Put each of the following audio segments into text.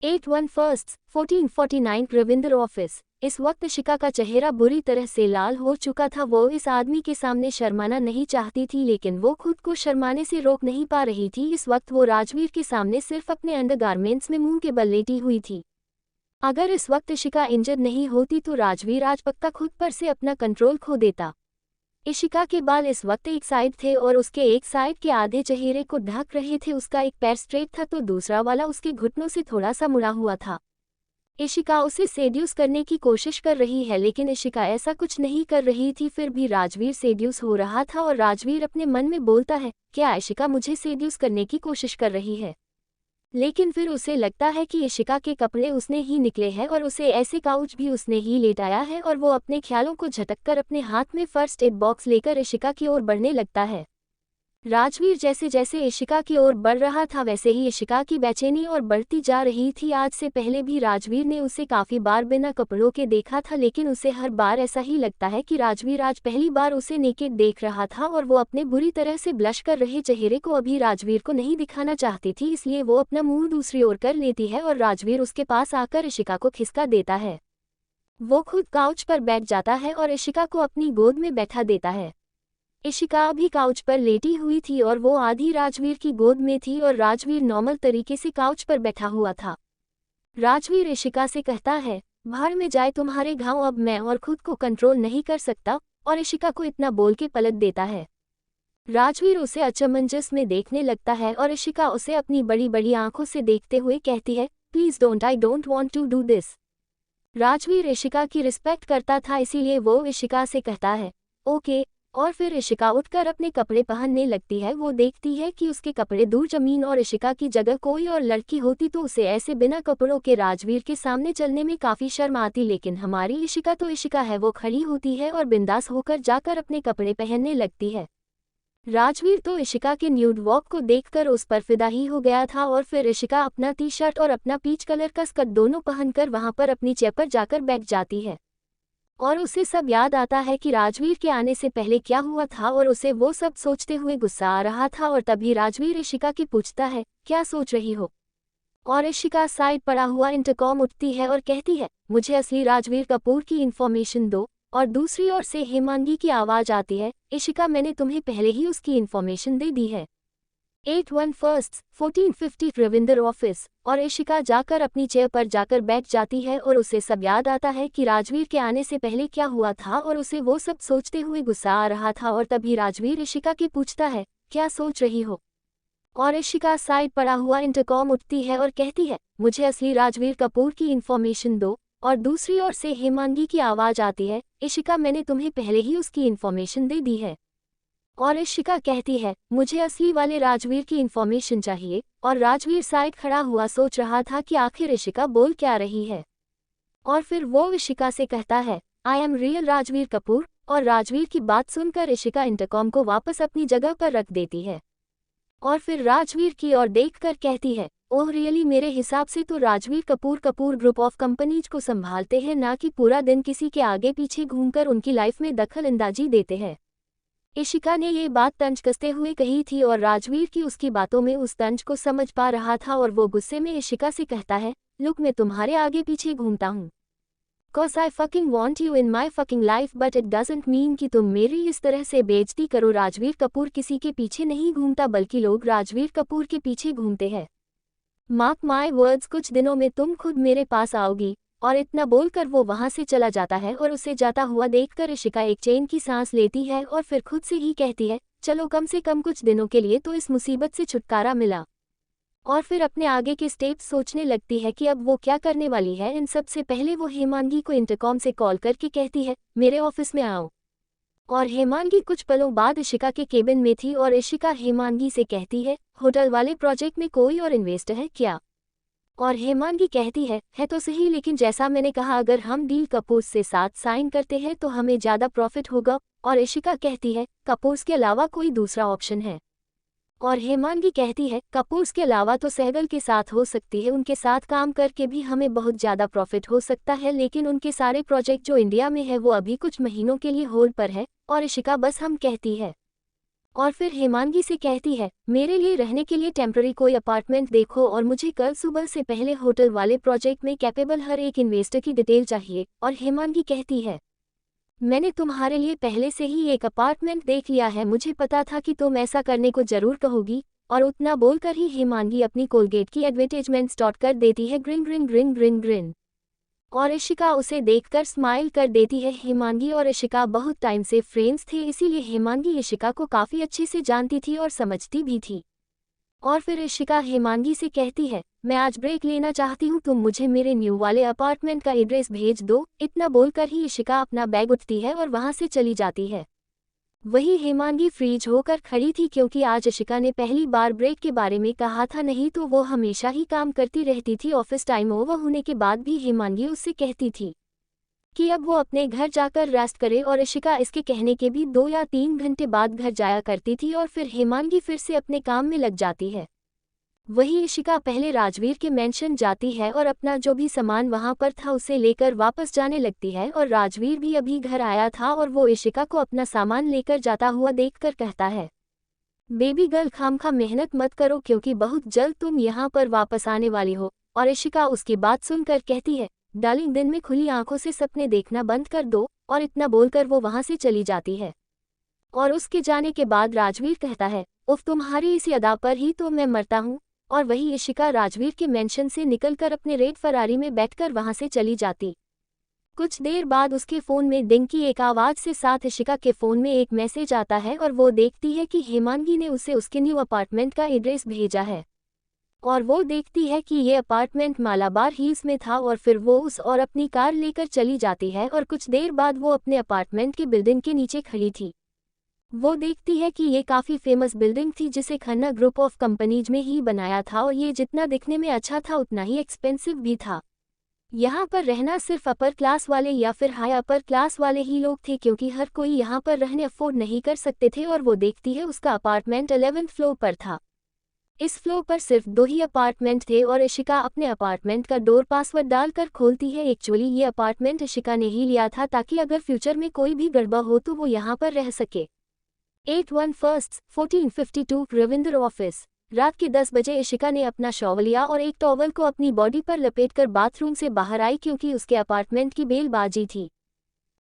81 first 1449 Ravindra office. इस वक्त इशिका का चेहरा बुरी तरह से लाल हो चुका था। वो इस आदमी के सामने शर्माना नहीं चाहती थी, लेकिन वो खुद को शर्माने से रोक नहीं पा रही थी। इस वक्त वो राजवीर के सामने सिर्फ अपने अंडरगारमेंट्स में मुंह के बल लेटी हुई थी। अगर इस वक्त इशिका इंजर्ड नहीं होती तो राजवीर आज पक्का खुद पर से अपना कंट्रोल खो देता। इशिका के बाल इस वक्त एक साइड थे और उसके एक साइड के आधे चेहरे को ढक रहे थे। उसका एक पैर स्ट्रेट था तो दूसरा वाला उसके घुटनों से थोड़ा सा मुड़ा हुआ था। इशिका उसे सेड्यूस करने की कोशिश कर रही है, लेकिन इशिका ऐसा कुछ नहीं कर रही थी। फिर भी राजवीर सेड्यूस हो रहा था और राजवीर अपने मन में बोलता है, क्या इशिका मुझे सेड्यूस करने की कोशिश कर रही है? लेकिन फिर उसे लगता है कि इशिका के कपड़े उसने ही निकले हैं और उसे ऐसे काउच भी उसने ही लेटाया है, और वो अपने ख्यालों को झटककर अपने हाथ में फर्स्ट एड बॉक्स लेकर इशिका की ओर बढ़ने लगता है। राजवीर जैसे जैसे इशिका की ओर बढ़ रहा था वैसे ही इशिका की बेचैनी और बढ़ती जा रही थी। आज से पहले भी राजवीर ने उसे काफ़ी बार बिना कपड़ों के देखा था, लेकिन उसे हर बार ऐसा ही लगता है कि राजवीर आज पहली बार उसे नेकेड देख रहा था, और वो अपने बुरी तरह से ब्लश कर रहे चेहरे को अभी राजवीर को नहीं दिखाना चाहती थी। इसलिए वो अपना मुंह दूसरी ओर कर लेती है और राजवीर उसके पास आकर इशिका को खिसका देता है। वो खुद काउच पर बैठ जाता है और इशिका को अपनी गोद में बैठा देता है। इशिका अभी काउच पर लेटी हुई थी और वो आधी राजवीर की गोद में थी और राजवीर नॉर्मल तरीके से काउच पर बैठा हुआ था। राजवीर इशिका से कहता है, भाड़ में जाए तुम्हारे घाव, अब मैं और खुद को कंट्रोल नहीं कर सकता, और इशिका को इतना बोल के पलट देता है। राजवीर उसे अचमंजस में देखने लगता है और इशिका उसे अपनी बड़ी बड़ी आंखों से देखते हुए कहती है, please don't, I don't want to do this. Rajveer Ishika की रिस्पेक्ट करता था, इसीलिए वो इशिका से कहता है, ओके। और फिर इशिका उठकर अपने कपड़े पहनने लगती है। वो देखती है कि उसके कपड़े दूर जमीन और इशिका की जगह कोई और लड़की होती तो उसे ऐसे बिना कपड़ों के राजवीर के सामने चलने में काफ़ी शर्म आती, लेकिन हमारी इशिका तो इशिका है। वो खड़ी होती है और बिंदास होकर जाकर अपने कपड़े पहनने लगती है। राजवीर तो इशिका के न्यूड वॉक को देखकर उस पर फिदा ही हो गया था, और फिर इशिका अपना टी शर्ट और अपना पीच कलर का स्कर्ट दोनों पहनकर वहां पर अपनी चेयर पर जाकर बैठ जाती है। और उसे सब याद आता है कि राजवीर के आने से पहले क्या हुआ था, और उसे वो सब सोचते हुए गुस्सा आ रहा था। और तभी राजवीर इशिका की पूछता है, क्या सोच रही हो? और इशिका साइड पड़ा हुआ इंटरकॉम उठती है और कहती है, मुझे असली राजवीर कपूर की इन्फॉर्मेशन दो। और दूसरी ओर से हेमांगी की आवाज़ आती है, इशिका मैंने तुम्हें पहले ही उसकी इन्फॉर्मेशन दे दी है। 81 फर्स्ट 1450 रविंद्र ऑफिस। और इशिका जाकर अपनी चेयर पर जाकर बैठ जाती है और उसे सब याद आता है कि राजवीर के आने से पहले क्या हुआ था, और उसे वो सब सोचते हुए गुस्सा आ रहा था। और तभी राजवीर इशिका की पूछता है, क्या सोच रही हो? और इशिका साइड पड़ा हुआ इंटरकॉम उठती है और कहती है, मुझे असली राजवीर कपूर की इन्फॉर्मेशन दो। और दूसरी ओर से हेमांगी की आवाज़ आती है, इशिका मैंने तुम्हें पहले ही उसकी इन्फॉर्मेशन दे दी है। और इशिका कहती है, मुझे असली वाले राजवीर की इन्फॉर्मेशन चाहिए। और राजवीर साइड खड़ा हुआ सोच रहा था कि आखिर इशिका बोल क्या रही है। और फिर वो इशिका से कहता है, I am real Rajveer Kapoor. और राजवीर की बात सुनकर इशिका इंटरकॉम को वापस अपनी जगह पर रख देती है और फिर राजवीर की ओर देखकर कहती है, ओह रियली, मेरे हिसाब से तो Rajveer Kapoor group of companies को संभालते हैं, ना कि पूरा दिन किसी के आगे पीछे घूमकर उनकी लाइफ में दखल अंदाजी देते हैं। इशिका ने ये बात तंज कसते हुए कही थी और राजवीर की उसकी बातों में उस तंज को समझ पा रहा था, और वो गुस्से में इशिका से कहता है, लुक, मैं तुम्हारे आगे पीछे घूमता हूँ cause I fucking want you in my fucking life, but it doesn't mean कि तुम मेरी इस तरह से बेइज्जती करो। राजवीर कपूर किसी के पीछे नहीं घूमता, बल्कि लोग राजवीर कपूर के पीछे घूमते हैं। मार्क माई वर्ड्स, कुछ दिनों में तुम खुद मेरे पास आओगी। और इतना बोलकर वो वहां से चला जाता है, और उसे जाता हुआ देखकर इशिका एक चैन की सांस लेती है और फिर खुद से ही कहती है, चलो कम से कम कुछ दिनों के लिए तो इस मुसीबत से छुटकारा मिला। और फिर अपने आगे के स्टेप्स सोचने लगती है कि अब वो क्या करने वाली है। इन सब से पहले वो हेमांगी को इंटरकॉम से कॉल करके कहती है, मेरे ऑफिस में आओ। और हेमांगी कुछ पलों बाद इशिका के केबिन में थी और इशिका हेमांगी से कहती है, होटल वाले प्रोजेक्ट में कोई और इन्वेस्टर है क्या? और हेमांगी कहती है तो सही, लेकिन जैसा मैंने कहा, अगर हम डील कपूर्स से साथ साइन करते हैं तो हमें ज़्यादा प्रॉफिट होगा। और इशिका कहती है, कपूर्स के अलावा कोई दूसरा ऑप्शन है? और हेमांगी कहती है, कपूर्स के अलावा तो सहगल के साथ हो सकती है, उनके साथ काम करके भी हमें बहुत ज़्यादा प्रॉफिट हो सकता है, लेकिन उनके सारे प्रोजेक्ट जो इंडिया में है वो अभी कुछ महीनों के लिए होल्ड पर है। और इशिका बस हम कहती है। और फिर हेमांगी से कहती है, मेरे लिए रहने के लिए टेम्पररी कोई अपार्टमेंट देखो और मुझे कल सुबह से पहले होटल वाले प्रोजेक्ट में कैपेबल हर एक इन्वेस्टर की डिटेल चाहिए। और हेमांगी कहती है, मैंने तुम्हारे लिए पहले से ही एक अपार्टमेंट देख लिया है, मुझे पता था कि तुम ऐसा करने को जरूर कहोगी। और उतना बोलकर ही हेमांगी अपनी कोलगेट की एडवर्टाइजमेंट स्टार्ट कर देती है, green green green green green. और इशिका उसे देखकर स्माइल कर देती है। हेमांगी और इशिका बहुत टाइम से फ्रेंड्स थे, इसीलिए हेमांगी इशिका को काफ़ी अच्छे से जानती थी और समझती भी थी। और फिर इशिका हेमांगी से कहती है, मैं आज ब्रेक लेना चाहती हूँ, तुम मुझे मेरे न्यू वाले अपार्टमेंट का एड्रेस भेज दो। इतना बोलकर ही इशिका अपना बैग उठती है और वहाँ से चली जाती है। वही हेमांगी फ्रीज होकर खड़ी थी, क्योंकि आज इशिका ने पहली बार ब्रेक के बारे में कहा था, नहीं तो वो हमेशा ही काम करती रहती थी। ऑफिस टाइम ओवर होने के बाद भी हेमांगी उससे कहती थी कि अब वो अपने घर जाकर रेस्ट करे, और इशिका इसके कहने के भी 2 या 3 घंटे बाद घर जाया करती थी और फिर हेमांगी फिर से अपने काम में लग जाती है। वही इशिका पहले राजवीर के मेंशन जाती है और अपना जो भी सामान वहां पर था उसे लेकर वापस जाने लगती है, और राजवीर भी अभी घर आया था और वो इशिका को अपना सामान लेकर जाता हुआ देखकर कहता है, बेबी गर्ल खामखा मेहनत मत करो, क्योंकि बहुत जल्द तुम यहाँ पर वापस आने वाली हो। और इशिका उसकी बात सुनकर कहती है, डार्लिंग दिन में खुली आंखों से सपने देखना बंद कर दो। और इतना बोलकर वो वहां से चली जाती है। और उसके जाने के बाद राजवीर कहता है, उफ तुम्हारी इसी अदा पर ही तो मैं मरता हूँ। और वही इशिका राजवीर के मेंशन से निकलकर अपने रेड फरारी में बैठकर वहां से चली जाती। कुछ देर बाद उसके फ़ोन में डिंग की एक आवाज़ से साथ इशिका के फ़ोन में एक मैसेज आता है और वो देखती है कि हेमांगी ने उसे उसके न्यू अपार्टमेंट का एड्रेस भेजा है। और वो देखती है कि ये अपार्टमेंट मालाबार हिल्स में था, और फिर वो उस और अपनी कार लेकर चली जाती है। और कुछ देर बाद वो अपने अपार्टमेंट की बिल्डिंग के नीचे खड़ी थी। वो देखती है कि ये काफ़ी फेमस बिल्डिंग थी, जिसे खन्ना ग्रुप ऑफ कंपनीज में ही बनाया था, और ये जितना दिखने में अच्छा था उतना ही एक्सपेंसिव भी था। यहाँ पर रहना सिर्फ अपर क्लास वाले या फिर हाई अपर क्लास वाले ही लोग थे, क्योंकि हर कोई यहाँ पर रहने अफोर्ड नहीं कर सकते थे। और वो देखती है उसका अपार्टमेंट 11th फ्लोर पर था। इस फ्लोर पर सिर्फ 2 ही अपार्टमेंट थे, और इशिका अपने अपार्टमेंट का डोर पासवर्ड डालकर खोलती है। एक्चुअली ये अपार्टमेंट इशिका ने ही लिया था, ताकि अगर फ्यूचर में कोई भी गड़बड़ हो तो वो यहाँ पर रह सके। 8/1/1452 रविंद्र ऑफिस। रात के 10 बजे इशिका ने अपना शॉवर लिया और एक टॉवल को अपनी बॉडी पर लपेटकर बाथरूम से बाहर आई, क्योंकि उसके अपार्टमेंट की बेल बाजी थी।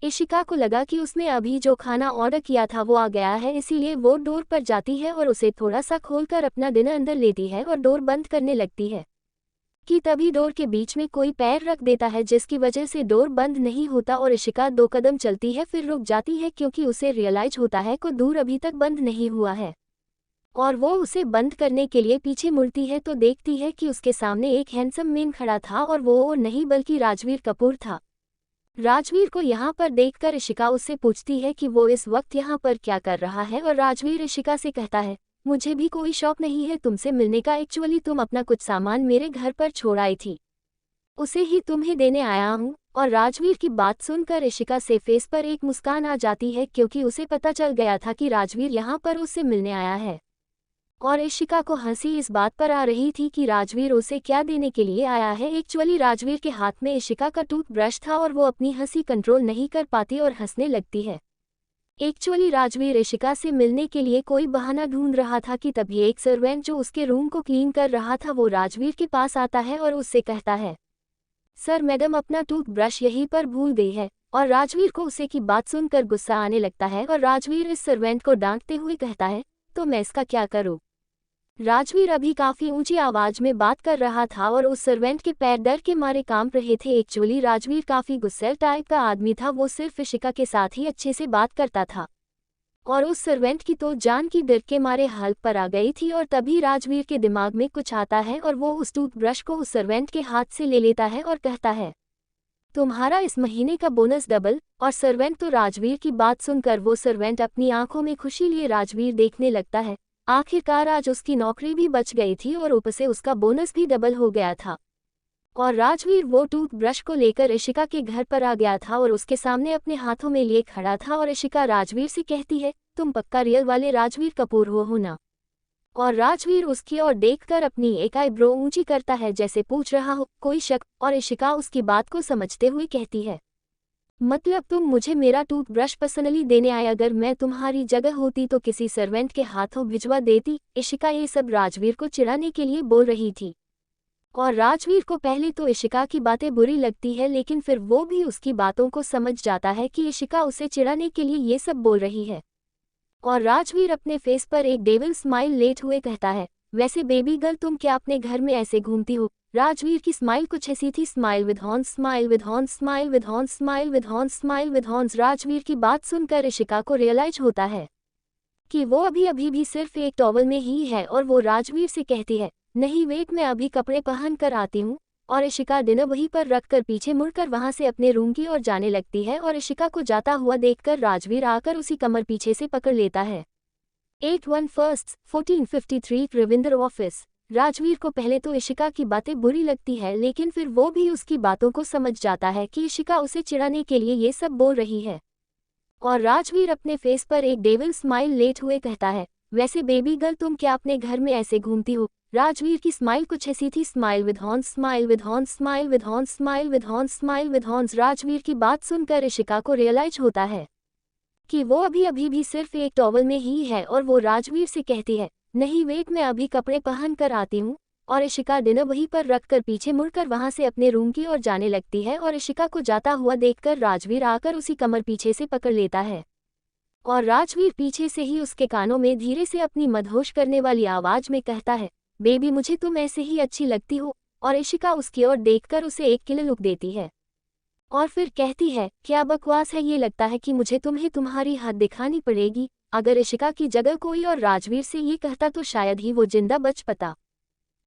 इशिका को लगा कि उसने अभी जो खाना ऑर्डर किया था वो आ गया है, इसीलिए वो डोर पर जाती है और उसे थोड़ा सा खोलकर अपना डिनर अंदर लेती है और डोर बंद करने लगती है कि तभी डोर के बीच में कोई पैर रख देता है, जिसकी वजह से डोर बंद नहीं होता। और इशिका 2 कदम चलती है, फिर रुक जाती है, क्योंकि उसे रियलाइज होता है कि डोर अभी तक बंद नहीं हुआ है। और वो उसे बंद करने के लिए पीछे मुड़ती है तो देखती है कि उसके सामने एक हैंडसम मैन खड़ा था, और वो और नहीं बल्कि राजवीर कपूर था। राजवीर को यहाँ पर देखकर इशिका उससे पूछती है कि वो इस वक्त यहाँ पर क्या कर रहा है, और राजवीर इशिका से कहता है, मुझे भी कोई शौक नहीं है तुमसे मिलने का, एक्चुअली तुम अपना कुछ सामान मेरे घर पर छोड़ आई थी, उसे ही तुम्हें देने आया हूँ। और राजवीर की बात सुनकर इशिका से फेस पर एक मुस्कान आ जाती है, क्योंकि उसे पता चल गया था कि राजवीर यहाँ पर उससे मिलने आया है। और इशिका को हंसी इस बात पर आ रही थी कि राजवीर उसे क्या देने के लिए आया है। एक्चुअली राजवीर के हाथ में इशिका का टूथब्रश था, और वो अपनी हंसी कंट्रोल नहीं कर पाती और हंसने लगती है। एक्चुअली राजवीर इशिका से मिलने के लिए कोई बहाना ढूंढ रहा था कि तभी एक सर्वेंट जो उसके रूम को क्लीन कर रहा था वो राजवीर के पास आता है और उससे कहता है, सर मैडम अपना टूथब्रश यहीं पर भूल गई है। और राजवीर को उसे की बात सुनकर गुस्सा आने लगता है, और राजवीर इस सर्वेंट को डांटते हुए कहता है, तो मैं इसका क्या करूं। राजवीर अभी काफी ऊंची आवाज में बात कर रहा था और उस सर्वेंट के पैर डर के मारे कांप रहे थे। एक्चुअली राजवीर काफी गुस्सैल टाइप का आदमी था, वो सिर्फ इशिका के साथ ही अच्छे से बात करता था, और उस सर्वेंट की तो जान की डर के मारे हालत पर आ गई थी। और तभी राजवीर के दिमाग में कुछ आता है, और वो उस टूथब्रश को उस सर्वेंट के हाथ से ले लेता है और कहता है, तुम्हारा इस महीने का बोनस डबल। और सर्वेंट तो राजवीर की बात सुनकर वो सर्वेंट अपनी आंखों में खुशी लिए राजवीर देखने लगता है। आखिरकार आज उसकी नौकरी भी बच गई थी और ऊपर से उसका बोनस भी डबल हो गया था। और राजवीर वो टूथब्रश को लेकर इशिका के घर पर आ गया था और उसके सामने अपने हाथों में लिए खड़ा था। और इशिका राजवीर से कहती है, तुम पक्का रियल वाले राजवीर कपूर हो ना। और राजवीर उसकी ओर देखकर अपनी एक आईब्रो ऊंची करता है, जैसे पूछ रहा हो कोई शक। और इशिका उसकी बात को समझते हुए कहती है, मतलब तुम मुझे मेरा टूथब्रश पर्सनली देने आए, अगर मैं तुम्हारी जगह होती तो किसी सर्वेंट के हाथों भिजवा देती। इशिका ये सब राजवीर को चिढ़ाने के लिए बोल रही थी। और राजवीर को पहले तो इशिका की बातें बुरी लगती है, लेकिन फिर वो भी उसकी बातों को समझ जाता है कि इशिका उसे चिढ़ाने के लिए ये सब बोल रही है। और राजवीर अपने फेस पर एक डेविल स्माइल लेट हुए कहता है, वैसे बेबी गर्ल तुम क्या अपने घर में ऐसे घूमती हो? राजवीर की स्माइल कुछ ऐसी थी, smile with horns, smile with horns, smile with horns, smile with horns, smile with horns. Rajveer की बात सुनकर इशिका को रियलाइज होता है कि वो अभी भी सिर्फ एक टॉवल में ही है, और वो राजवीर से कहती है, नहीं वेट मैं अभी कपड़े पहन कर आती हूँ। और इशिका डिनर वहीं पर रखकर पीछे मुड़कर वहां से अपने रूम की ओर जाने लगती है, और इशिका को जाता हुआ देखकर राजवीर आकर उसी कमर पीछे से पकड़ लेता है। 81 1453 रविंद्र ऑफिस। राजवीर को पहले तो इशिका की बातें बुरी लगती है, लेकिन फिर वो भी उसकी बातों को समझ जाता है कि इशिका उसे चिढ़ाने के लिए ये सब बोल रही है। और राजवीर अपने फेस पर एक डेविल स्माइल लेट हुए कहता है, वैसे बेबी गर्ल तुम क्या अपने घर में ऐसे घूमती हो? राजवीर की स्माइल कुछ ऐसी थी, smile with horns, smile with horns, smile with horns, smile with horns, smile with horns. Rajveer की बात सुनकर इशिका को रियलाइज होता है कि वो अभी भी सिर्फ एक टॉवल में ही है, और वो राजवीर से कहती है, नहीं वेट मैं अभी कपड़े पहन कर आती हूँ। और इशिका डिनर वहीं पर रखकर पीछे मुड़कर वहां से अपने रूम की ओर जाने लगती है, और इशिका को जाता हुआ देखकर राजवीर आकर उसी कमर पीछे से पकड़ लेता है। और राजवीर पीछे से ही उसके कानों में धीरे से अपनी मदहोश करने वाली आवाज में कहता है, बेबी मुझे तुम ऐसे ही अच्छी लगती हो। और इशिका उसकी ओर देखकर उसे एक किले लुक देती है और फिर कहती है, क्या बकवास है, ये लगता है कि मुझे तुम्हें तुम्हारी हद दिखानी पड़ेगी। अगर इशिका की जगह कोई और राजवीर से ये कहता तो शायद ही वो जिंदा बच पाता,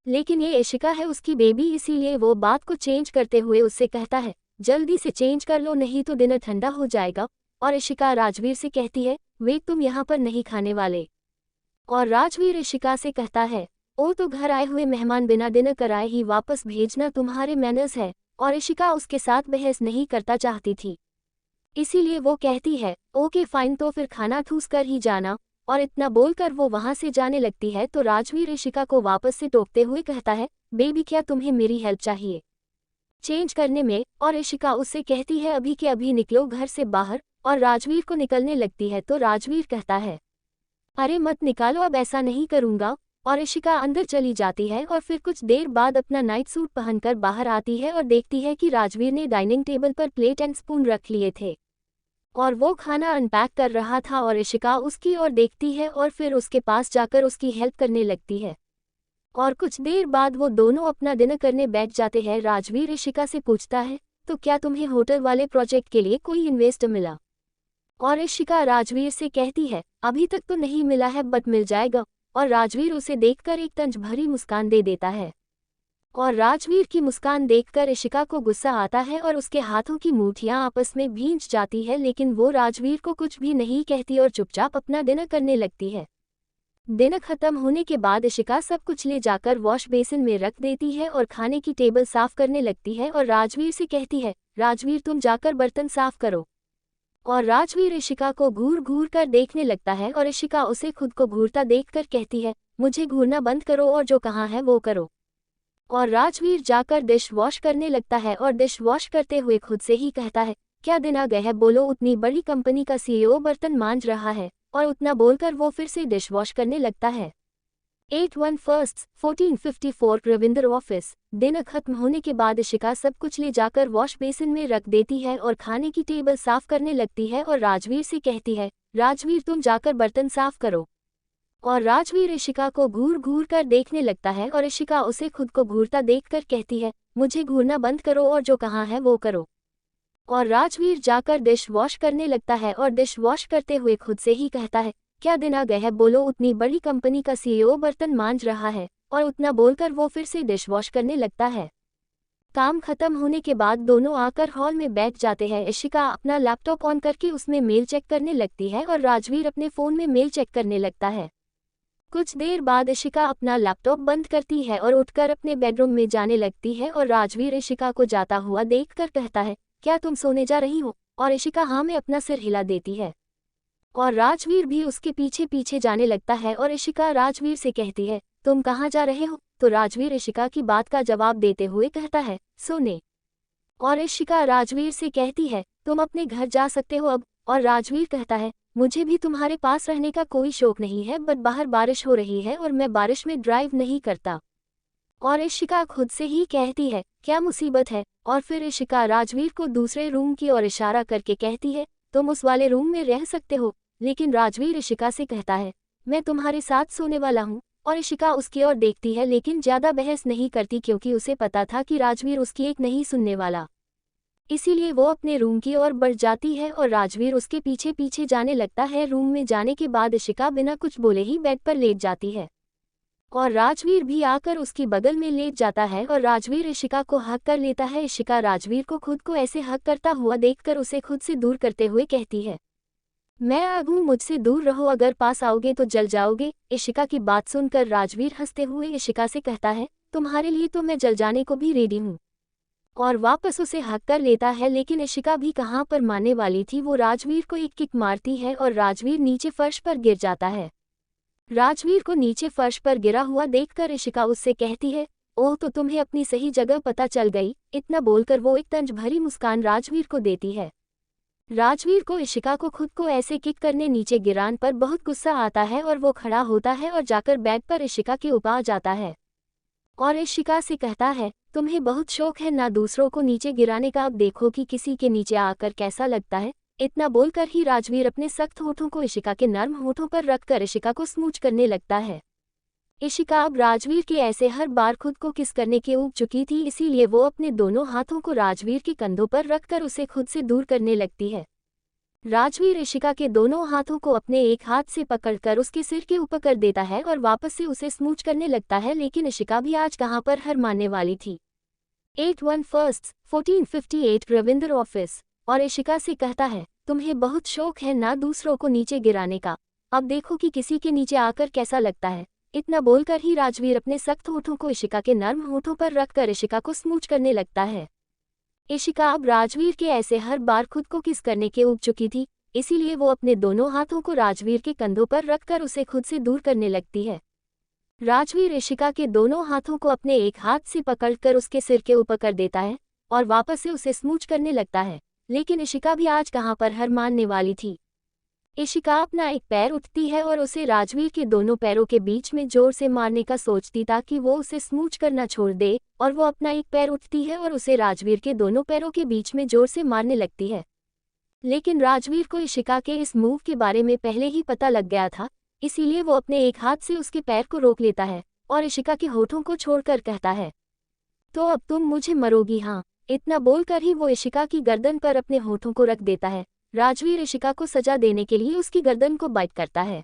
लेकिन ये इशिका है उसकी बेबी, इसीलिए वो बात को चेंज करते हुए उससे कहता है, जल्दी से चेंज कर लो नहीं तो डिनर ठंडा हो जाएगा। और इशिका राजवीर से कहती है, वेट तुम यहाँ पर नहीं खाने वाले? और राजवीर इशिका से कहता है, ओ तो घर आए हुए मेहमान बिना डिनर कराए ही वापस भेजना तुम्हारे मैनर्स है। और इशिका उसके साथ बहस नहीं करता चाहती थी, इसीलिए वो कहती है, ओके फाइन तो फिर खाना ठूस कर ही जाना। और इतना बोलकर वो वहां से जाने लगती है तो राजवीर इशिका को वापस से टोकते हुए कहता है, बेबी क्या तुम्हें मेरी हेल्प चाहिए चेंज करने में? और इशिका उससे कहती है, अभी के अभी निकलो घर से बाहर। और राजवीर को निकलने लगती है तो राजवीर कहता है, अरे मत निकालो, अब ऐसा नहीं करूंगा। और इशिका अंदर चली जाती है और फिर कुछ देर बाद अपना नाइट सूट पहनकर बाहर आती है और देखती है कि राजवीर ने डाइनिंग टेबल पर प्लेट एंड स्पून रख लिए थे और वो खाना अनपैक कर रहा था। और इशिका उसकी ओर देखती है और फिर उसके पास जाकर उसकी हेल्प करने लगती है और कुछ देर बाद वो दोनों अपना डिनर करने बैठ जाते हैं। राजवीर इशिका से पूछता है, तो क्या तुम्हें होटल वाले प्रोजेक्ट के लिए कोई इन्वेस्टर मिला? और इशिका राजवीर से कहती है, अभी तक तो नहीं मिला है बट मिल जाएगा। और राजवीर उसे देखकर एक तंज भरी मुस्कान दे देता है और राजवीर की मुस्कान देखकर इशिका को गुस्सा आता है और उसके हाथों की मुट्ठियां आपस में भींच जाती है, लेकिन वो राजवीर को कुछ भी नहीं कहती और चुपचाप अपना डिनर करने लगती है। डिनर खत्म होने के बाद इशिका सब कुछ ले जाकर वॉश बेसिन में रख देती है और खाने की टेबल साफ करने लगती है और राजवीर से कहती है, राजवीर तुम जाकर बर्तन साफ करो। और राजवीर इशिका को घूर घूर कर देखने लगता है और इशिका उसे खुद को घूरता देखकर कहती है, मुझे घूरना बंद करो और जो कहा है वो करो। और राजवीर जाकर डिश वॉश करने लगता है और डिश वॉश करते हुए खुद से ही कहता है, क्या दिन आ गए है, बोलो उतनी बड़ी कंपनी का सीईओ बर्तन मांज रहा है। और उतना बोलकर वो फिर से डिश वॉश करने लगता है। 81 1454 रविंद्र ऑफिस। डिनर खत्म होने के बाद इशिका सब कुछ ले जाकर वॉश बेसिन में रख देती है और खाने की टेबल साफ करने लगती है और राजवीर से कहती है, राजवीर तुम जाकर बर्तन साफ करो। और राजवीर इशिका को घूर घूर कर देखने लगता है और इशिका उसे खुद को घूरता देखकर कहती है, मुझे घूरना बंद करो और जो कहा है वो करो। और राजवीर जाकर डिश वॉश करने लगता है और डिश वॉश करते हुए खुद से ही कहता है, क्या दिन आ गए है, बोलो उतनी बड़ी कंपनी का सीईओ बर्तन मांज रहा है। और उतना बोलकर वो फिर से डिश वॉश करने लगता है। काम खत्म होने के बाद दोनों आकर हॉल में बैठ जाते हैं। इशिका अपना लैपटॉप ऑन करके उसमें मेल चेक करने लगती है और राजवीर अपने फ़ोन में मेल चेक करने लगता है। कुछ देर बाद इशिका अपना लैपटॉप बंद करती है और उठकर अपने बेडरूम में जाने लगती है और राजवीर इशिका को जाता हुआ देखकर कहता है, क्या तुम सोने जा रही हो? और इशिका हाँ में अपना सिर हिला देती है और राजवीर भी उसके पीछे पीछे जाने लगता है और इशिका राजवीर से कहती है, तुम कहाँ जा रहे हो? तो राजवीर इशिका की बात का जवाब देते हुए कहता है, सोने। और इशिका राजवीर से कहती है, तुम अपने घर जा सकते हो अब। और राजवीर कहता है, मुझे भी तुम्हारे पास रहने का कोई शौक नहीं है, बट बाहर बारिश हो रही है और मैं बारिश में ड्राइव नहीं करता। और इशिका खुद से ही कहती है, क्या मुसीबत है। और फिर इशिका राजवीर को दूसरे रूम की ओर इशारा करके कहती है, तुम उस वाले रूम में रह सकते हो। लेकिन राजवीर इशिका से कहता है, मैं तुम्हारे साथ सोने वाला हूँ। और इशिका उसकी ओर देखती है लेकिन ज्यादा बहस नहीं करती, क्योंकि उसे पता था कि राजवीर उसकी एक नहीं सुनने वाला। इसीलिए वो अपने रूम की ओर बढ़ जाती है और राजवीर उसके पीछे पीछे जाने लगता है। रूम में जाने के बाद इशिका बिना कुछ बोले ही बेड पर लेट जाती है और राजवीर भी आकर उसकी बगल में लेट जाता है और राजवीर इशिका को हक कर लेता है। इशिका राजवीर को खुद को ऐसे हक करता हुआ देखकर उसे खुद से दूर करते हुए कहती है, मैं आग हूं, मुझसे दूर रहो, अगर पास आओगे तो जल जाओगे। इशिका की बात सुनकर राजवीर हंसते हुए इशिका से कहता है, तुम्हारे लिए तो मैं जल जाने को भी रेडी हूँ। और वापस उसे हक कर लेता है। लेकिन इशिका भी कहाँ पर मानने वाली थी, वो राजवीर को एक किक मारती है और राजवीर नीचे फर्श पर गिर जाता है। राजवीर को नीचे फर्श पर गिरा हुआ देखकर इशिका उससे कहती है, ओह तो तुम्हें अपनी सही जगह पता चल गई। इतना बोलकर वो एक तंज भरी मुस्कान राजवीर को देती है। राजवीर को इशिका को खुद को ऐसे किक करने नीचे गिरान पर बहुत गुस्सा आता है और वो खड़ा होता है और जाकर बेड पर इशिका के ऊपर आ जाता है और इशिका से कहता है, तुम्हें बहुत शौक है ना दूसरों को नीचे गिराने का, अब देखो कि किसी के नीचे आकर कैसा लगता है। इतना बोलकर ही राजवीर अपने सख्त होठों को इशिका के नर्म होठों पर रखकर इशिका को स्मूच करने लगता है। इशिका अब राजवीर के ऐसे हर बार खुद को किस करने के ऊब चुकी थी, इसीलिए वो अपने दोनों हाथों को राजवीर के कंधों पर रखकर उसे खुद से दूर करने लगती है। राजवीर इशिका के दोनों हाथों को अपने एक हाथ से पकड़कर उसके सिर के ऊपर कर देता है और वापस से उसे स्मूच करने लगता है। लेकिन इशिका भी आज कहाँ पर हार मानने वाली थी। 81 1458 रविंद्र ऑफिस। और इशिका से कहता है, तुम्हें बहुत शौक है ना दूसरों को नीचे गिराने का, अब देखो कि किसी के नीचे आकर कैसा लगता है। इतना बोलकर ही राजवीर अपने सख्त होठों को इशिका के नर्म होठों पर रखकर इशिका को स्मूच करने लगता है। इशिका अब राजवीर के ऐसे हर बार खुद को किस करने के ऊब चुकी थी, इसीलिए वो अपने दोनों हाथों को राजवीर के कंधों पर रखकर उसे खुद से दूर करने लगती है। राजवीर इशिका के दोनों हाथों को अपने एक हाथ से पकड़कर उसके सिर के ऊपर कर देता है और वापस से उसे स्मूच करने लगता है। लेकिन इशिका भी आज कहाँ पर हार मानने वाली थी। इशिका अपना एक पैर उठती है और उसे राजवीर के दोनों पैरों के बीच में जोर से मारने का सोचती ताकि वो उसे स्मूच करना छोड़ दे, और वो अपना एक पैर उठती है और उसे राजवीर के दोनों पैरों के बीच में जोर से मारने लगती है। लेकिन राजवीर को इशिका के इस मूव के बारे में पहले ही पता लग गया था, इसीलिए वो अपने एक हाथ से उसके पैर को रोक लेता है और इशिका के होठों को छोड़कर कहता है, तो अब तुम मुझे मरोगी, हाँ। इतना बोलकर ही वो इशिका की गर्दन पर अपने होठों को रख देता है। राजवीर इशिका को सजा देने के लिए उसकी गर्दन को बाइट करता है,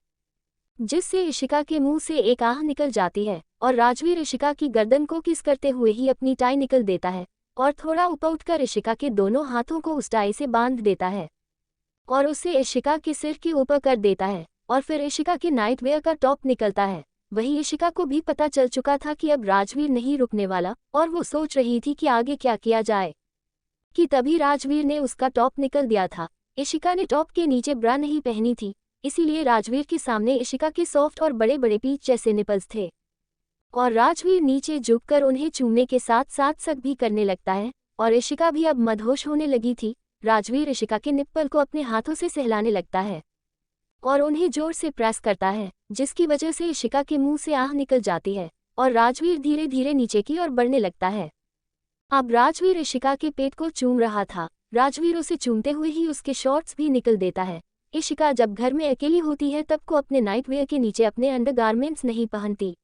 जिससे इशिका के मुंह से एक आह निकल जाती है और राजवीर इशिका की गर्दन को किस करते हुए ही अपनी टाई निकल देता है और थोड़ा ऊपर उठकर इशिका के दोनों हाथों को उस टाई से बांध देता है और उसे इशिका के सिर के ऊपर कर देता है। और फिर इशिका के नाइट वेयर का टॉप निकलता है। वही इशिका को भी पता चल चुका था कि अब राजवीर नहीं रुकने वाला और वो सोच रही थी कि आगे क्या किया जाए कि तभी राजवीर ने उसका टॉप निकल दिया था। इशिका ने टॉप के नीचे ब्रा नहीं पहनी थी, इसीलिए राजवीर के सामने इशिका के सॉफ्ट और बड़े बड़े पीच जैसे निपल्स थे और राजवीर नीचे झुककर उन्हें चूमने के साथ साथ सक भी करने लगता है और इशिका भी अब मदहोश होने लगी थी। राजवीर इशिका के निप्पल को अपने हाथों से सहलाने लगता है और उन्हें जोर से प्रेस करता है, जिसकी वजह से इशिका के मुंह से आह निकल जाती है और राजवीर धीरे धीरे नीचे की ओर बढ़ने लगता है। अब राजवीर इशिका के पेट को चूम रहा था। राजवीर उसे चूमते हुए ही उसके शॉर्ट्स भी निकल देता है। इशिका जब घर में अकेली होती है तब को अपने नाइट वेयर के नीचे अपने अंडरगारमेंट्स नहीं पहनती,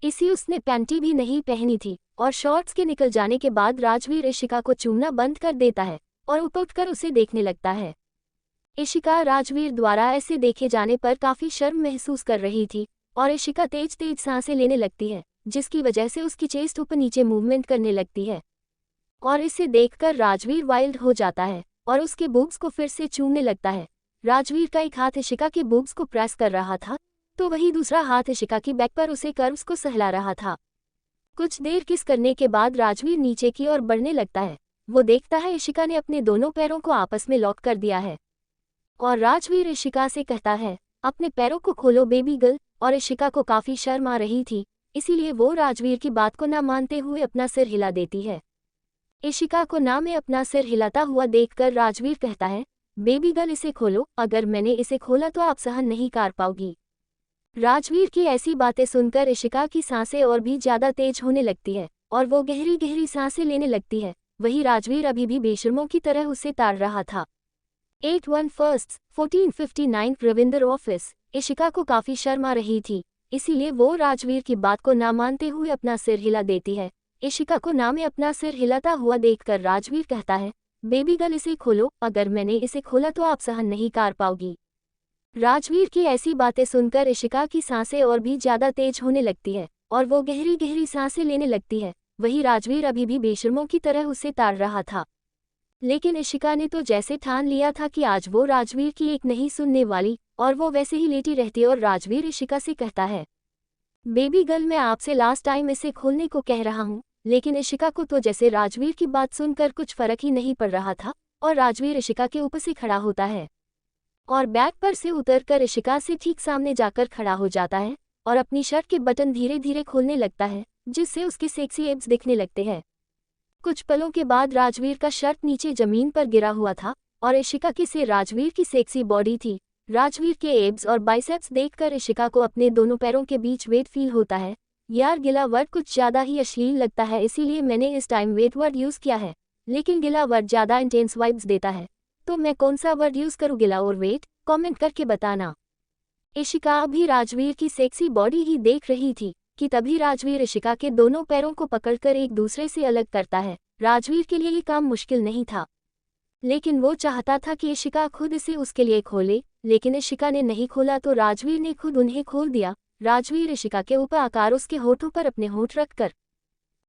इसी उसने पैंटी भी नहीं पहनी थी और शॉर्ट्स के निकल जाने के बाद राजवीर इशिका को चूमना बंद कर देता है और ऊपर उठकर उसे देखने लगता है। इशिका राजवीर द्वारा ऐसे देखे जाने पर काफी शर्म महसूस कर रही थी और इशिका तेज तेज सांसें लेने लगती है, जिसकी वजह से उसकी चेस्ट ऊपर नीचे मूवमेंट करने लगती है और इसे देखकर राजवीर वाइल्ड हो जाता है और उसके बूब्स को फिर से चूमने लगता है। राजवीर का एक हाथ इशिका के बूब्स को प्रेस कर रहा था तो वही दूसरा हाथ इशिका की बैक पर उसे कर्व्स को सहला रहा था। कुछ देर किस करने के बाद राजवीर नीचे की ओर बढ़ने लगता है। वो देखता है इशिका ने अपने दोनों पैरों को आपस में लॉक कर दिया है और राजवीर इशिका से कहता है, अपने पैरों को खोलो बेबी गर्ल। और इशिका को काफी शर्म आ रही थी, इसीलिए वो राजवीर की बात को न मानते हुए अपना सिर हिला देती है इशिका को ना में अपना सिर हिलाता हुआ देखकर राजवीर कहता है, बेबी गर्ल इसे खोलो, अगर मैंने इसे खोला तो आप सहन नहीं कर पाओगी। राजवीर की ऐसी बातें सुनकर इशिका की सांसें और भी ज्यादा तेज होने लगती है और वो गहरी गहरी सांसें लेने लगती है। वही राजवीर अभी भी बेशर्मों की तरह उसे ताड़ रहा था। 81 1459 रविंदर ऑफिस। इशिका को काफी शर्म आ रही थी, इसीलिए वो राजवीर की बात को ना मानते हुए अपना सिर हिला देती है। इशिका को ना में अपना सिर हिलाता हुआ देखकर राजवीर कहता है, बेबी गर्ल इसे खोलो, अगर मैंने इसे खोला तो आप सहन नहीं कर पाओगी। राजवीर की ऐसी बातें सुनकर इशिका की सांसें और भी ज्यादा तेज होने लगती है और वो गहरी गहरी सांसें लेने लगती है। वही राजवीर अभी भी बेशर्मों की तरह उसे ताड़ रहा था, लेकिन इशिका ने तो जैसे ठान लिया था कि आज वो राजवीर की एक नहीं सुनने वाली, और वो वैसे ही लेटी रहती और राजवीर इशिका से कहता है, बेबी गर्ल मैं आपसे लास्ट टाइम इसे खोलने को कह रहा हूँ। लेकिन इशिका को तो जैसे राजवीर की बात सुनकर कुछ फर्क ही नहीं पड़ रहा था और राजवीर इशिका के ऊपर से खड़ा होता है और बैग पर से उतरकर इशिका से ठीक सामने जाकर खड़ा हो जाता है और अपनी शर्ट के बटन धीरे धीरे खोलने लगता है, जिससे उसके सेक्सी एब्स दिखने लगते हैं। कुछ पलों के बाद राजवीर का शर्ट नीचे जमीन पर गिरा हुआ था और इशिका की से राजवीर की सेक्सी बॉडी थी। राजवीर के एब्स और बाइसेप्स देखकर इशिका को अपने दोनों पैरों के बीच वेट फील होता है। यार गिला वर्ड कुछ ज्यादा ही अश्लील लगता है, इसीलिए मैंने इस टाइम वेट वर्ड यूज किया है, लेकिन गिला वर्ड ज्यादा इंटेंस वाइब्स देता है, तो मैं कौन सा वर्ड यूज करूँ, गिला और वेट? कमेंट करके बताना। इशिका अभी राजवीर की सेक्सी बॉडी ही देख रही थी कि तभी राजवीर इशिका के दोनों पैरों को पकड़कर एक दूसरे से अलग करता है। राजवीर के लिए ये काम मुश्किल नहीं था, लेकिन वो चाहता था कि इशिका खुद इसे उसके लिए खोले, लेकिन इशिका ने नहीं खोला तो राजवीर ने खुद उन्हें खोल दिया। राजवीर इशिका के ऊपर आकार उसके होठों पर अपने होठ रखकर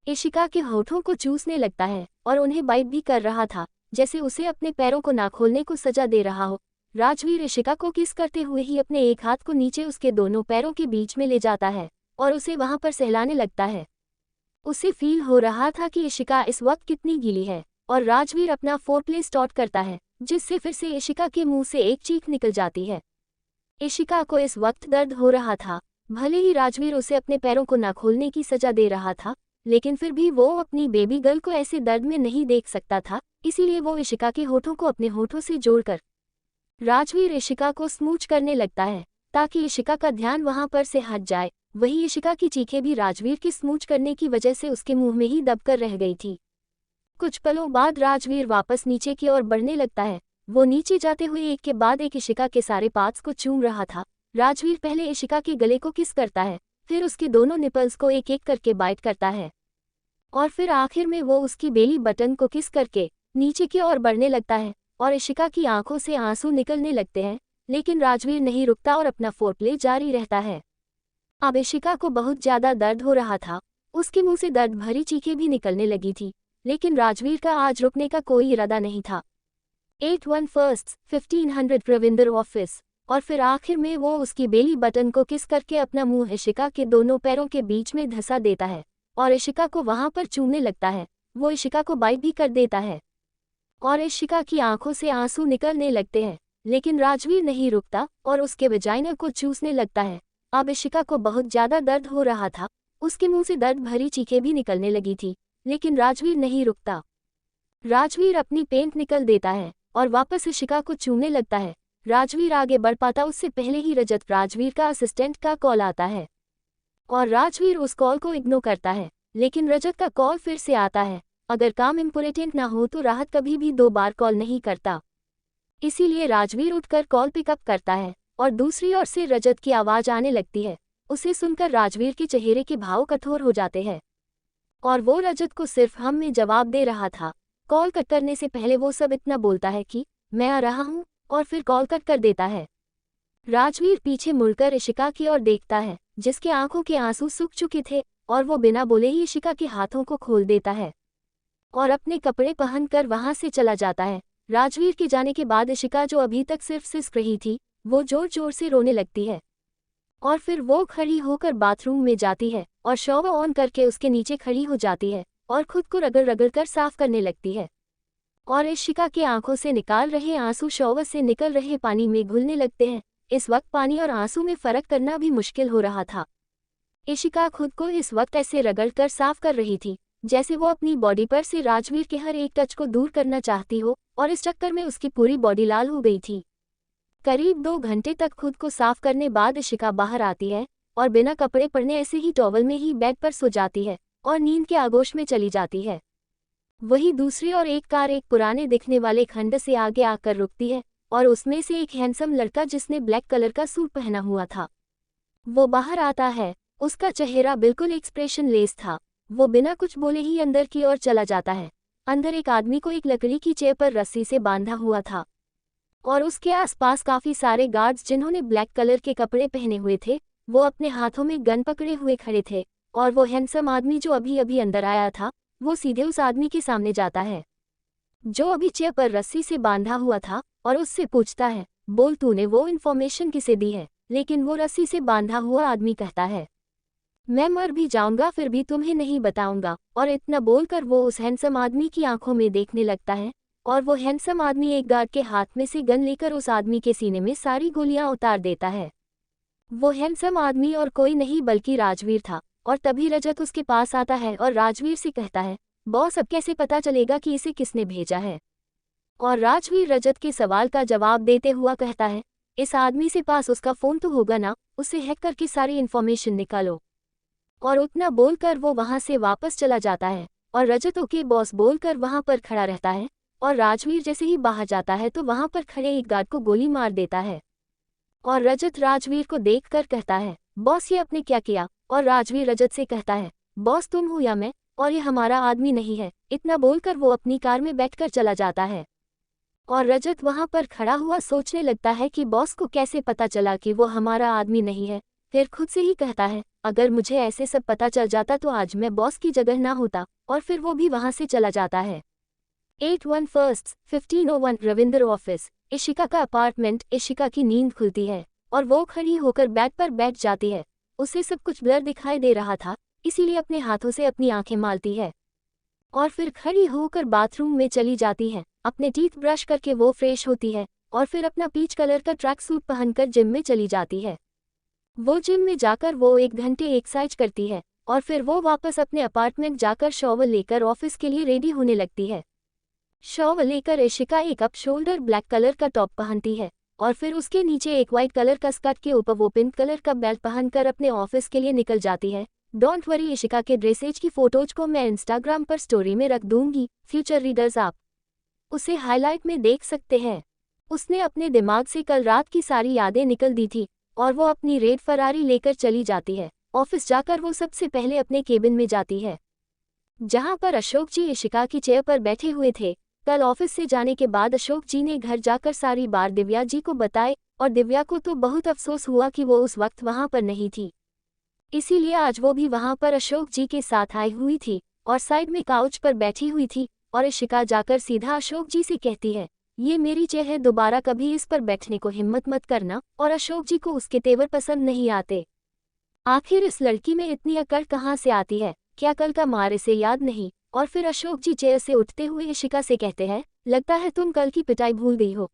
इशिका के होठों को चूसने लगता है और उन्हें बाइट भी कर रहा था, जैसे उसे अपने पैरों को ना खोलने को सजा दे रहा हो। राजवीर इशिका को किस करते हुए ही अपने एक हाथ को नीचे उसके दोनों पैरों के बीच में ले जाता है और उसे वहां पर सहलाने लगता है। उसे फील हो रहा था कि इशिका इस वक्त कितनी गीली है और राजवीर अपना फोरप्ले स्टार्ट करता है, जिससे फिर से इशिका के मुंह से एक चीख निकल जाती है। इशिका को इस वक्त दर्द हो रहा था, भले ही राजवीर उसे अपने पैरों को ना खोलने की सजा दे रहा था, लेकिन फिर भी वो अपनी बेबी गर्ल को ऐसे दर्द में नहीं देख सकता था, इसीलिए वो इशिका के होठों को अपने होठों से जोड़कर राजवीर इशिका को स्मूच करने लगता है ताकि इशिका का ध्यान वहां पर से हट जाए। वही इशिका की चीखें भी राजवीर की स्मूच करने की वजह से उसके मुंह में ही दबकर रह गई थी। कुछ पलों बाद राजवीर वापस नीचे की ओर बढ़ने लगता है। वो नीचे जाते हुए एक के बाद एक इशिका के सारे पार्ट्स को चूम रहा था। राजवीर पहले इशिका के गले को किस करता है, फिर उसके दोनों निपल्स को एक एक करके बाइट करता है और फिर आखिर में वो उसकी बेली बटन को किस करके नीचे की ओर बढ़ने लगता है और इशिका की आंखों से आंसू निकलने लगते हैं, लेकिन राजवीर नहीं रुकता और अपना फोरप्ले जारी रहता है। अब इशिका को बहुत ज्यादा दर्द हो रहा था, उसके मुंह से दर्द भरी चीखें भी निकलने लगी थी, लेकिन राजवीर का आज रुकने का कोई इरादा नहीं था। 81 1500 रविंदर ऑफिस। और फिर आखिर में वो उसकी बेली बटन को किस करके अपना मुंह इशिका के दोनों पैरों के बीच में धंसा देता है और इशिका को वहां पर चूमने लगता है। वो इशिका को बाइट भी कर देता है और इशिका की आंखों से आंसू निकलने लगते हैं, लेकिन राजवीर नहीं रुकता और उसके वजाइना को चूसने लगता है। अब इशिका को बहुत ज्यादा दर्द हो रहा था, उसके मुंह से दर्द भरी चीखें भी निकलने लगी थी, लेकिन राजवीर नहीं रुकता। राजवीर अपनी पेंट निकल देता है और वापस इशिका को चूमने लगता है। राजवीर आगे बढ़ पाता उससे पहले ही रजत राजवीर का असिस्टेंट का कॉल आता है और राजवीर उस कॉल को इग्नोर करता है, लेकिन रजत का कॉल फिर से आता है। अगर काम इम्पोर्टेंट ना हो तो राहत कभी भी 2 बार कॉल नहीं करता, इसीलिए राजवीर उठकर कॉल पिकअप करता है और दूसरी ओर से रजत की आवाज आने लगती है। उसे सुनकर राजवीर के चेहरे के भाव कठोर हो जाते हैं और वो रजत को सिर्फ हम में जवाब दे रहा था। कॉल कट करने से पहले वो सब इतना बोलता है कि मैं आ रहा हूँ और फिर कॉल कट कर देता है। राजवीर पीछे मुड़कर इशिका की ओर देखता है, जिसके आंखों के आंसू सूख चुके थे, और वो बिना बोले ही इशिका के हाथों को खोल देता है और अपने कपड़े पहनकर वहां से चला जाता है। राजवीर के जाने के बाद इशिका, जो अभी तक सिर्फ सिसक रही थी, वो जोर जोर से रोने लगती है और फिर वो खड़ी होकर बाथरूम में जाती है और शॉवर ऑन करके उसके नीचे खड़ी हो जाती है और खुद को रगड़ रगड़ कर साफ करने लगती है और इशिका के आंखों से निकाल रहे आंसू शॉवर से निकल रहे पानी में घुलने लगते हैं। इस वक्त पानी और आंसू में फर्क करना भी मुश्किल हो रहा था। इशिका खुद को इस वक्त ऐसे रगड़ कर साफ कर रही थी जैसे वो अपनी बॉडी पर से राजवीर के हर एक टच को दूर करना चाहती हो, और इस चक्कर में उसकी पूरी बॉडी लाल हो गई थी। करीब 2 घंटे तक खुद को साफ करने बाद इशिका बाहर आती है और बिना कपड़े पहने ऐसे ही टॉवल में ही बेड पर सो जाती है और नींद के आगोश में चली जाती है। वही दूसरी और एक कार एक पुराने दिखने वाले खंड से आगे आकर रुकती है और उसमें से एक हैंडसम लड़का जिसने ब्लैक कलर का सूट पहना हुआ था, वो बाहर आता है। उसका चेहरा बिल्कुल एक्सप्रेशन लेस था। वो बिना कुछ बोले ही अंदर की ओर चला जाता है। अंदर एक आदमी को एक लकड़ी की चेयर पर रस्सी से बांधा हुआ था और उसके आसपास काफी सारे गार्ड्स जिन्होंने ब्लैक कलर के कपड़े पहने हुए थे, वो अपने हाथों में गन पकड़े हुए खड़े थे। और वो हैंडसम आदमी जो अभी अभी अंदर आया था, वो सीधे उस आदमी के सामने जाता है जो अभी चेयर पर रस्सी से बांधा हुआ था और उससे पूछता है, बोल तूने वो इन्फॉर्मेशन किसे दी है? लेकिन वो रस्सी से बांधा हुआ आदमी कहता है, मैं मर भी जाऊंगा फिर भी तुम्हें नहीं बताऊंगा। और इतना बोलकर वो उस हैंडसम आदमी की आंखों में देखने लगता है और वो हैंडसम आदमी एक गार्ड के हाथ में से गन लेकर उस आदमी के सीने में सारी गोलियां उतार देता है। वो हैंडसम आदमी और कोई नहीं बल्कि राजवीर था। और तभी रजत उसके पास आता है और राजवीर से कहता है, बॉस अब कैसे पता चलेगा कि इसे किसने भेजा है? और राजवीर रजत के सवाल का जवाब देते हुआ कहता है, इस आदमी से पास उसका फ़ोन तो होगा ना, उसे हैक करके सारी इन्फॉर्मेशन निकालो। और उतना बोलकर वो वहां से वापस चला जाता है और रजत ओके बॉस बोलकर वहां पर खड़ा रहता है। और राजवीर जैसे ही बाहर जाता है तो वहां पर खड़े एक गार्ड को गोली मार देता है। और रजत राजवीर को देखकर कहता है, बॉस ये आपने क्या किया? और राजवीर रजत से कहता है, बॉस तुम हो या मैं, और ये हमारा आदमी नहीं है। इतना बोलकर वो अपनी कार में बैठकर चला जाता है। और रजत वहां पर खड़ा हुआ सोचने लगता है कि बॉस को कैसे पता चला कि वो हमारा आदमी नहीं है। फिर खुद से ही कहता है, अगर मुझे ऐसे सब पता चल जाता तो आज मैं बॉस की जगह ना होता। और फिर वो भी वहां से चला जाता है। 81 1501 रविंद्र ऑफिस, इशिका का अपार्टमेंट। इशिका की नींद खुलती है और वो खड़ी होकर बेड पर बैठ जाती है। उसे सब कुछ ब्लर दिखाई दे रहा था, इसीलिए अपने हाथों से अपनी आंखें मालती है और फिर खड़ी होकर बाथरूम में चली जाती है। अपने टीथ ब्रश करके वो फ्रेश होती है और फिर अपना पीच कलर का ट्रैक सूट पहनकर जिम में चली जाती है। वो जिम में जाकर वो 1 घंटे एक्सरसाइज करती है और फिर वो वापस अपने अपार्टमेंट जाकर शॉवर लेकर ऑफिस के लिए रेडी होने लगती है। शॉवर लेकर इशिका एक अप शोल्डर ब्लैक कलर का टॉप पहनती है और फिर उसके नीचे एक वाइट कलर का स्कर्ट के ऊपर वो पिंक कलर का बेल्ट पहनकर अपने ऑफिस के लिए निकल जाती है। डोंट वरी, इशिका के ड्रेसेज की फोटोज को मैं इंस्टाग्राम पर स्टोरी में रख दूंगी। फ्यूचर रीडर्स आप उसे हाईलाइट में देख सकते हैं। उसने अपने दिमाग से कल रात की सारी यादें निकल दी थी और वो अपनी रेड फरारी लेकर चली जाती है। ऑफिस जाकर वो सबसे पहले अपने केबिन में जाती है जहां पर अशोक जी इशिका की चेयर पर बैठे हुए थे। कल ऑफिस से जाने के बाद अशोक जी ने घर जाकर सारी बात दिव्या जी को बताए और दिव्या को तो बहुत अफसोस हुआ कि वो उस वक्त वहां पर नहीं थी। इसीलिए आज वो भी वहां पर अशोक जी के साथ आई हुई थी और साइड में काउच पर बैठी हुई थी। और इशिका जाकर सीधा अशोक जी से कहती है, ये मेरी चेयर है, दोबारा कभी इस पर बैठने को हिम्मत मत करना। और अशोक जी को उसके तेवर पसंद नहीं आते। आखिर इस लड़की में इतनी अकड़ कहाँ से आती है? क्या कल का मार इसे याद नहीं? और फिर अशोक जी चेयर से उठते हुए इशिका से कहते हैं, लगता है तुम कल की पिटाई भूल गई हो।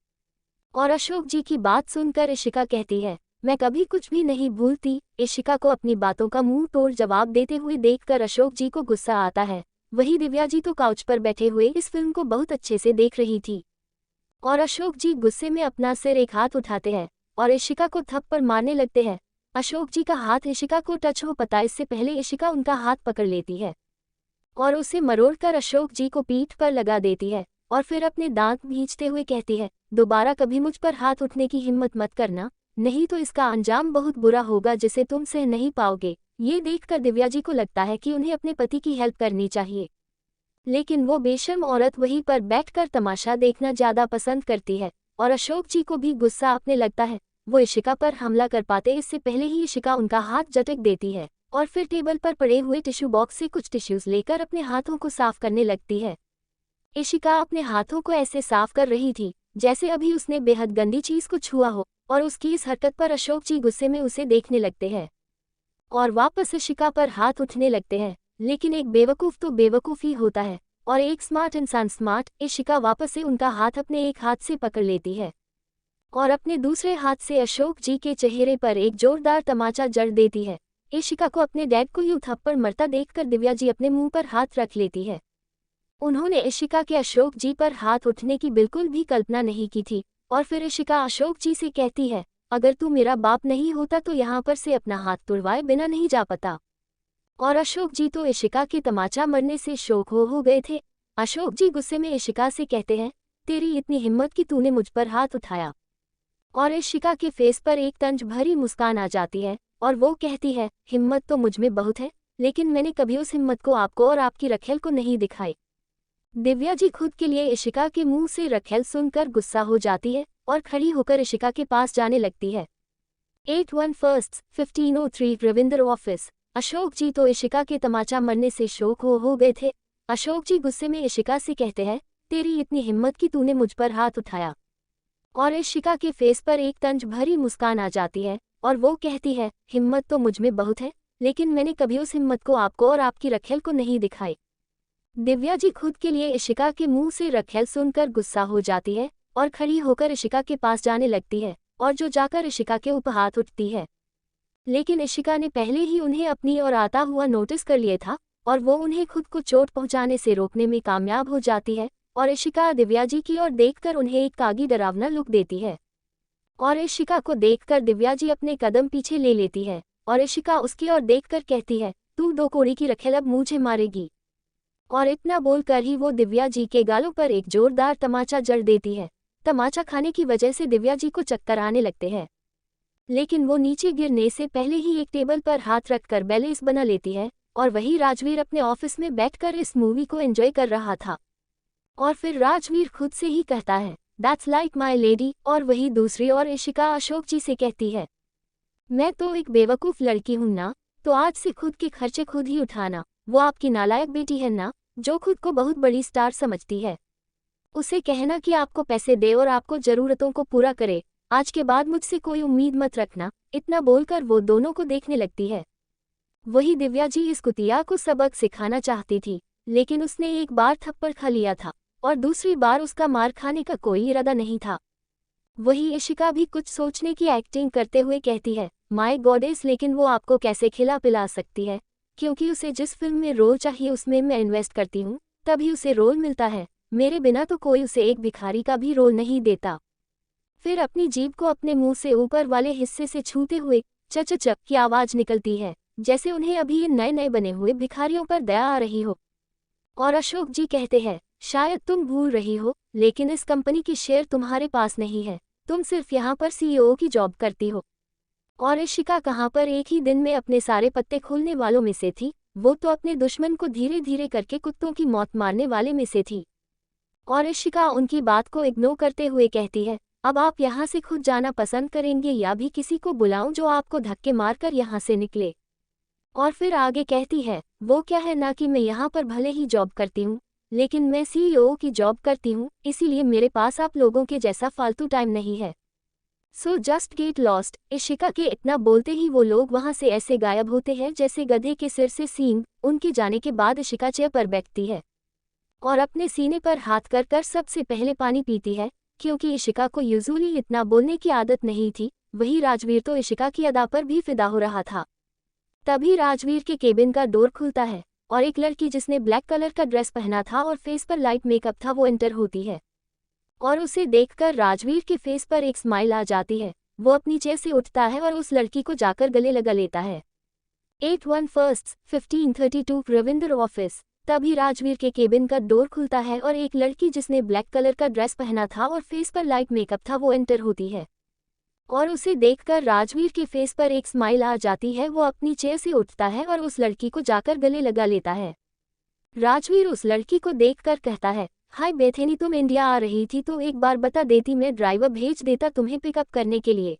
और अशोक जी की बात सुनकर इशिका कहती है, मैं कभी कुछ भी नहीं भूलती। इशिका को अपनी बातों का मुंह तोड़ जवाब देते हुए देखकर अशोक जी को गुस्सा आता है। वही दिव्या जी तो काउच पर बैठे हुए इस फिल्म को बहुत अच्छे से देख रही थी और अशोक जी गुस्से में अपना सिर एक हाथ उठाते हैं और इशिका को थप्पड़ मारने लगते हैं। अशोक जी का हाथ इशिका को टच हो पता इससे पहले इशिका उनका हाथ पकड़ लेती है और उसे मरोड़कर अशोक जी को पीठ पर लगा देती है और फिर अपने दांत भींचते हुए कहती है, दोबारा कभी मुझ पर हाथ उठने की हिम्मत मत करना, नहीं तो इसका अंजाम बहुत बुरा होगा जिसे तुम सह नहीं पाओगे। ये देखकर दिव्या जी को लगता है कि उन्हें अपने पति की हेल्प करनी चाहिए, लेकिन वो बेशर्म औरत वहीं पर बैठकर तमाशा देखना ज्यादा पसंद करती है और अशोक जी को भी गुस्सा अपने लगता है। वो इशिका पर हमला कर पाते इससे पहले ही इशिका उनका हाथ झटक देती है और फिर टेबल पर पड़े हुए टिश्यू बॉक्स से कुछ टिश्यूज लेकर अपने हाथों को साफ करने लगती है। इशिका अपने हाथों को ऐसे साफ कर रही थी जैसे अभी उसने बेहद गंदी चीज को छुआ हो और उसकी इस हरकत पर अशोक जी गुस्से में उसे देखने लगते हैं और वापस इशिका पर हाथ उठने लगते हैं। लेकिन एक बेवकूफ़ तो बेवकूफ़ ही होता है और एक स्मार्ट इंसान स्मार्ट। इशिका वापस से उनका हाथ अपने एक हाथ से पकड़ लेती है और अपने दूसरे हाथ से अशोक जी के चेहरे पर एक जोरदार तमाचा जड़ देती है। इशिका को अपने डैड को यूं थप्पड़ मरता देखकर दिव्या जी अपने मुंह पर हाथ रख लेती है। उन्होंने इशिका के अशोक जी पर हाथ उठने की बिल्कुल भी कल्पना नहीं की थी और फिर इशिका अशोक जी से कहती है, अगर तू मेरा बाप नहीं होता तो यहाँ पर से अपना हाथ तुड़वाए बिना नहीं जा पाता। और अशोक जी तो इशिका के तमाचा मरने से शोक हो गए थे। अशोक जी गुस्से में इशिका से कहते हैं, तेरी इतनी हिम्मत कि तूने मुझ पर हाथ उठाया। और इशिका के फेस पर एक तंज भरी मुस्कान आ जाती है और वो कहती है, हिम्मत तो मुझ में बहुत है, लेकिन मैंने कभी उस हिम्मत को आपको और आपकी रखेल को नहीं दिखाई। दिव्या जी खुद के लिए इशिका के मुंह से रखेल सुनकर गुस्सा हो जाती है और खड़ी होकर इशिका के पास जाने लगती है। 81 1503 रविंद्र ऑफिस। अशोक जी तो इशिका के तमाचा मरने से शोक हो गए थे। अशोक जी गुस्से में इशिका से कहते हैं, तेरी इतनी हिम्मत कि तूने मुझ पर हाथ उठाया। और इशिका के फेस पर एक तंज भरी मुस्कान आ जाती है और वो कहती है, हिम्मत तो मुझ में बहुत है, लेकिन मैंने कभी उस हिम्मत को आपको और आपकी रखेल को नहीं दिखाई। दिव्या जी खुद के लिए इशिका के मुंह से रखेल सुनकर गुस्सा हो जाती है और खड़ी होकर इशिका के पास जाने लगती है और जो जाकर इशिका के ऊपर हाथ उठती है। लेकिन इशिका ने पहले ही उन्हें अपनी ओर आता हुआ नोटिस कर लिया था और वो उन्हें खुद को चोट पहुंचाने से रोकने में कामयाब हो जाती है और इशिका दिव्या जी की ओर देखकर उन्हें एक कागी डरावना लुक देती है। और इशिका को देखकर दिव्या जी अपने कदम पीछे ले लेती है और इशिका उसकी ओर देखकर कहती है, तू दो कोड़ी की रखेल अब मुझे मारेगी। और इतना बोलकर ही वो दिव्या जी के गालों पर एक जोरदार तमाचा जड़ देती है। तमाचा खाने की वजह से दिव्या जी को चक्कर आने लगते हैं, लेकिन वो नीचे गिरने से पहले ही एक टेबल पर हाथ रखकर बैलेंस बना लेती है और वही राजवीर अपने ऑफिस में बैठकर इस मूवी को एंजॉय कर रहा था। और फिर राजवीर खुद से ही कहता है, दैट्स लाइक माई लेडी। और वही दूसरी ओर इशिका अशोक जी से कहती है, मैं तो एक बेवकूफ़ लड़की हूं ना, तो आज से खुद के खर्चे खुद ही उठाना। वो आपकी नालायक बेटी है ना, जो खुद को बहुत बड़ी स्टार समझती है। उसे कहना कि आपको पैसे दे और आपको ज़रूरतों को पूरा करे। आज के बाद मुझसे कोई उम्मीद मत रखना। इतना बोलकर वो दोनों को देखने लगती है। वही दिव्या जी इस कुतिया को सबक सिखाना चाहती थी, लेकिन उसने एक बार थप्पड़ खा लिया था और दूसरी बार उसका मार खाने का कोई इरादा नहीं था। वही इशिका भी कुछ सोचने की एक्टिंग करते हुए कहती है, माय गॉडेस, लेकिन वो आपको कैसे खिला पिला सकती है, क्योंकि उसे जिस फिल्म में रोल चाहिए उसमें मैं इन्वेस्ट करती हूँ, तभी उसे रोल मिलता है। मेरे बिना तो कोई उसे एक भिखारी का भी रोल नहीं देता। फिर अपनी जीभ को अपने मुंह से ऊपर वाले हिस्से से छूते हुए चच चक की आवाज निकलती है, जैसे उन्हें अभी इन नए नए बने हुए भिखारियों पर दया आ रही हो। और अशोक जी कहते हैं, शायद तुम भूल रही हो, लेकिन इस कंपनी की शेयर तुम्हारे पास नहीं है। तुम सिर्फ यहाँ पर सीईओ की जॉब करती हो। और इशिका कहाँ पर एक ही दिन में अपने सारे पत्ते खोलने वालों में से थी, वो तो अपने दुश्मन को धीरे धीरे करके कुत्तों की मौत मारने वाले में से थी। और इशिका उनकी बात को इग्नोर करते हुए कहती है, अब आप यहाँ से खुद जाना पसंद करेंगे या भी किसी को बुलाऊं जो आपको धक्के मारकर यहाँ से निकले। और फिर आगे कहती है, वो क्या है ना कि मैं यहाँ पर भले ही जॉब करती हूँ, लेकिन मैं सीईओ की जॉब करती हूँ, इसीलिए मेरे पास आप लोगों के जैसा फालतू टाइम नहीं है। So just get lost. Ishika के इतना बोलते ही वो लोग वहाँ से ऐसे गायब होते हैं जैसे गधे के सिर से सींग। उनके जाने के बाद इशिका चेयर पर बैठती है और अपने सीने पर हाथ कर कर सबसे पहले पानी पीती है, क्योंकि इशिका को यूजुअली इतना बोलने की आदत नहीं थी। वही राजवीर तो इशिका की अदा पर भी फिदा हो रहा था। तभी राजवीर के केबिन का डोर खुलता है और एक लड़की जिसने ब्लैक कलर का ड्रेस पहना था और फेस पर लाइट मेकअप था वो एंटर होती है और उसे देखकर राजवीर के फेस पर एक स्माइल आ जाती है। वो अपनी चेयर से उठता है और उस लड़की को जाकर गले लगा लेता है। 81 1532 रविंद्र ऑफिस। तभी राजवीर के केबिन का डोर खुलता है और एक लड़की जिसने ब्लैक कलर का ड्रेस पहना था और फेस पर लाइट मेकअप था वो एंटर होती है और उसे देखकर राजवीर के फेस पर एक स्माइल आ जाती है। वो अपनी चेयर से उठता है और उस लड़की को जाकर गले लगा लेता है। राजवीर उस लड़की को देखकर कहता है, हाय बेथेनी, तुम इंडिया आ रही थी तो एक बार बता देती, मैं ड्राइवर भेज देता तुम्हें पिकअप करने के लिए।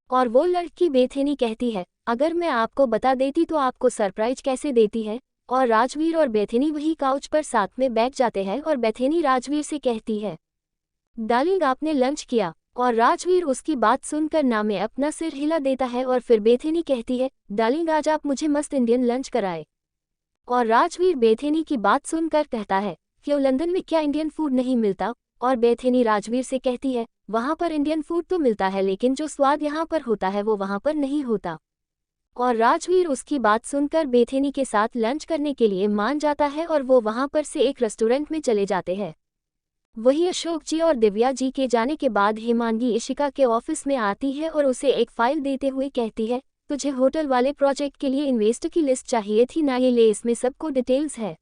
और वो लड़की बेथेनी कहती है, अगर मैं आपको बता देती तो आपको सरप्राइज कैसे देती है। और राजवीर और बेथेनी वही काउच पर साथ में बैठ जाते हैं और बेथेनी राजवीर से कहती है, डार्लिंग आपने लंच किया। और राजवीर उसकी बात सुनकर ना में अपना सिर हिला देता है और फिर बेथेनी कहती है, डार्लिंग आज आप मुझे मस्त इंडियन लंच कराए। और राजवीर बेथेनी की बात सुनकर कहता है, क्यों लंदन में क्या इंडियन फूड नहीं मिलता। और बेथेनी राजवीर से कहती है, वहाँ पर इंडियन फूड तो मिलता है, लेकिन जो स्वाद यहाँ पर होता है वो वहाँ पर नहीं होता। और राजवीर उसकी बात सुनकर बेथेनी के साथ लंच करने के लिए मान जाता है और वो वहां पर से एक रेस्टोरेंट में चले जाते हैं। वही अशोक जी और दिव्या जी के जाने के बाद हेमांगी इशिका के ऑफिस में आती है और उसे एक फाइल देते हुए कहती है, तुझे होटल वाले प्रोजेक्ट के लिए इन्वेस्टर की लिस्ट चाहिए थी ना, ये ले, इसमें सबको डिटेल्स है।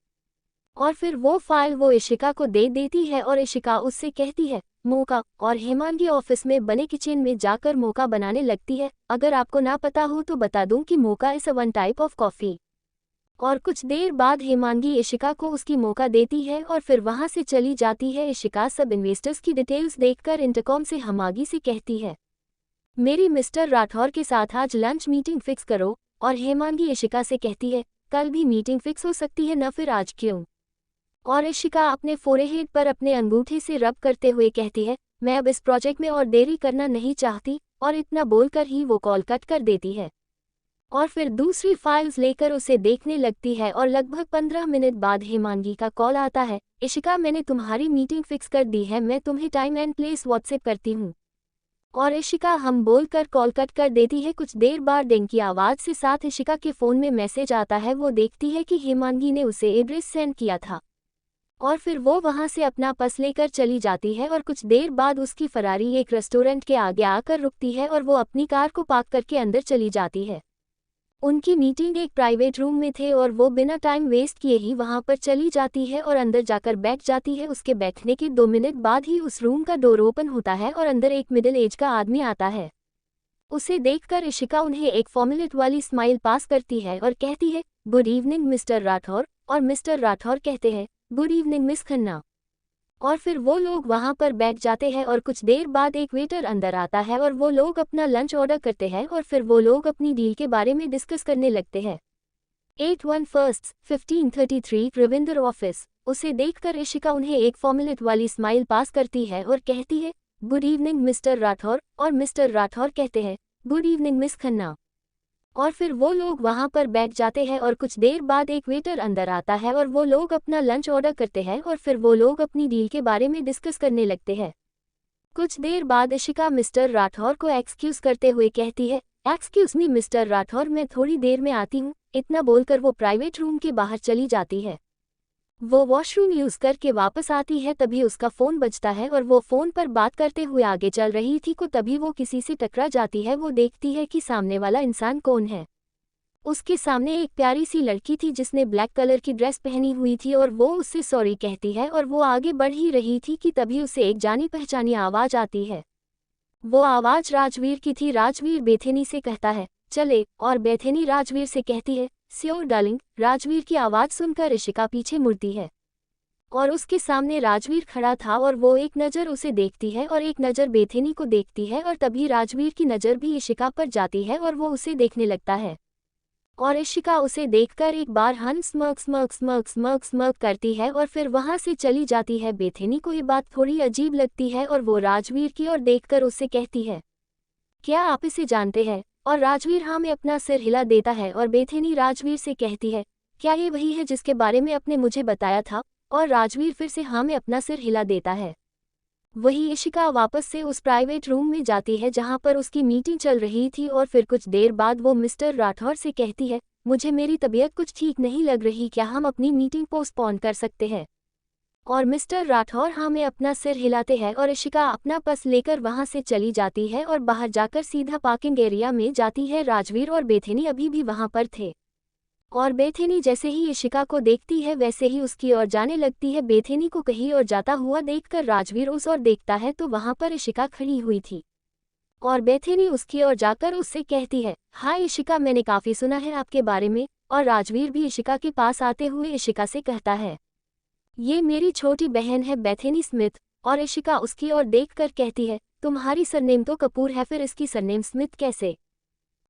और फिर वो फाइल वो इशिका को दे देती है और इशिका उससे कहती है मौका, और हेमांगी ऑफिस में बने किचन में जाकर मौका बनाने लगती है। अगर आपको ना पता हो तो बता दूं कि मौका is one type of coffee. और कुछ देर बाद हेमांगी इशिका को उसकी मौका देती है और फिर वहां से चली जाती है। इशिका सब इन्वेस्टर्स की डिटेल्स देखकर इंटरकॉम से हेमांगी से कहती है, मेरी मिस्टर राठौर के साथ आज लंच मीटिंग फिक्स करो। और हेमांगी इशिका से कहती है, कल भी मीटिंग फिक्स हो सकती है ना, फिर आज क्यों? और इशिका अपने फोरहेड पर अपने अंगूठे से रब करते हुए कहती है, मैं अब इस प्रोजेक्ट में और देरी करना नहीं चाहती। और इतना बोलकर ही वो कॉल कट कर देती है और फिर दूसरी फाइल्स लेकर उसे देखने लगती है। और लगभग 15 मिनट बाद हेमांगी का कॉल आता है, इशिका मैंने तुम्हारी मीटिंग फिक्स कर दी है, मैं तुम्हें टाइम एंड प्लेस व्हाट्सएप करती हूँ। और इशिका हम बोलकर कॉल कट कर देती है। कुछ देर बाद डिंग की आवाज़ से साथ इशिका के फ़ोन में मैसेज आता है। वो देखती है कि हेमांगी ने उसे एड्रेस सेंड किया था और फिर वो वहां से अपना पर्स लेकर चली जाती है। और कुछ देर बाद उसकी फरारी एक रेस्टोरेंट के आगे आकर रुकती है और वो अपनी कार को पार्क करके अंदर चली जाती है। उनकी मीटिंग एक प्राइवेट रूम में थे और वो बिना टाइम वेस्ट किए ही वहां पर चली जाती है और अंदर जाकर बैठ जाती है। उसके बैठने के 2 मिनट बाद ही उस रूम का डोर ओपन होता है और अंदर एक मिडिल एज का आदमी आता है। उसे देखकर इशिका उन्हें एक फॉर्मुलेट वाली स्माइल पास करती है और कहती है, गुड इवनिंग मिस्टर राठौर। और मिस्टर राठौर कहते हैं, गुड इवनिंग मिस खन्ना। और फिर वो लोग वहां पर बैठ जाते हैं और कुछ देर बाद एक वेटर अंदर आता है और वो लोग अपना लंच ऑर्डर करते हैं और फिर वो लोग अपनी डील के बारे में डिस्कस करने लगते हैं। 81 1533 रविंदर ऑफिस। उसे देखकर इशिका उन्हें एक फॉर्मुलेट वाली स्माइल पास करती है और कहती है, गुड इवनिंग मिस्टर राठौर। और मिस्टर राठौर कहते हैं, गुड इवनिंग मिस खन्ना। और फिर वो लोग वहां पर बैठ जाते हैं और कुछ देर बाद एक वेटर अंदर आता है और वो लोग अपना लंच ऑर्डर करते हैं और फिर वो लोग अपनी डील के बारे में डिस्कस करने लगते हैं। कुछ देर बाद इशिका मिस्टर राठौर को एक्सक्यूज करते हुए कहती है, एक्सक्यूज मी मिस्टर राठौर, मैं थोड़ी देर में आती हूँ। इतना बोलकर वो प्राइवेट रूम के बाहर चली जाती है। वो वॉशरूम यूज करके वापस आती है, तभी उसका फ़ोन बजता है और वो फ़ोन पर बात करते हुए आगे चल रही थी को तभी वो किसी से टकरा जाती है। वो देखती है कि सामने वाला इंसान कौन है। उसके सामने एक प्यारी सी लड़की थी जिसने ब्लैक कलर की ड्रेस पहनी हुई थी और वो उससे सॉरी कहती है और वो आगे बढ़ ही रही थी कि तभी उसे एक जानी पहचानी आवाज़ आती है। वो आवाज़ राजवीर की थी। राजवीर बेथेनी से कहता है, चले। और बेथेनी राजवीर से कहती है, स्योर डार्लिंग। राजवीर की आवाज़ सुनकर इशिका पीछे मुड़ती है और उसके सामने राजवीर खड़ा था और वो एक नज़र उसे देखती है और एक नज़र बेथेनी को देखती है और तभी राजवीर की नज़र भी इशिका पर जाती है और वो उसे देखने लगता है और इशिका उसे देखकर एक बार हंस smirk smirk smirk smirk smirk करती है और फिर वहां से चली जाती है। बेथेनी को ये बात थोड़ी अजीब लगती है और वो राजवीर की ओर देखकर उससे कहती है, क्या आप इसे जानते हैं? और राजवीर हाँ में अपना सिर हिला देता है और बेथेनी राजवीर से कहती है, क्या ये वही है जिसके बारे में आपने मुझे बताया था? और राजवीर फिर से हाँ में अपना सिर हिला देता है। वही इशिका वापस से उस प्राइवेट रूम में जाती है जहां पर उसकी मीटिंग चल रही थी और फिर कुछ देर बाद वो मिस्टर राठौर से कहती है, मुझे मेरी तबीयत कुछ ठीक नहीं लग रही, क्या हम अपनी मीटिंग पोस्टपोन कर सकते हैं? और मिस्टर राठौर हाँ में अपना सिर हिलाते हैं और इशिका अपना पर्स लेकर वहां से चली जाती है और बाहर जाकर सीधा पार्किंग एरिया में जाती है। राजवीर और बेथेनी अभी भी वहां पर थे और बेथेनी जैसे ही इशिका को देखती है वैसे ही उसकी ओर जाने लगती है। बेथेनी को कहीं और जाता हुआ देखकर राजवीर उस ओर देखता है तो वहां पर इशिका खड़ी हुई थी और बेथेनी उसकी ओर जाकर उससे कहती है, हाय इशिका, मैंने काफ़ी सुना है आपके बारे में। और राजवीर भी इशिका के पास आते हुए इशिका से कहता है, ये मेरी छोटी बहन है बेथेनी स्मिथ। और इशिका उसकी ओर देखकर कहती है, तुम्हारी सरनेम तो कपूर है, फिर इसकी सरनेम स्मिथ कैसे?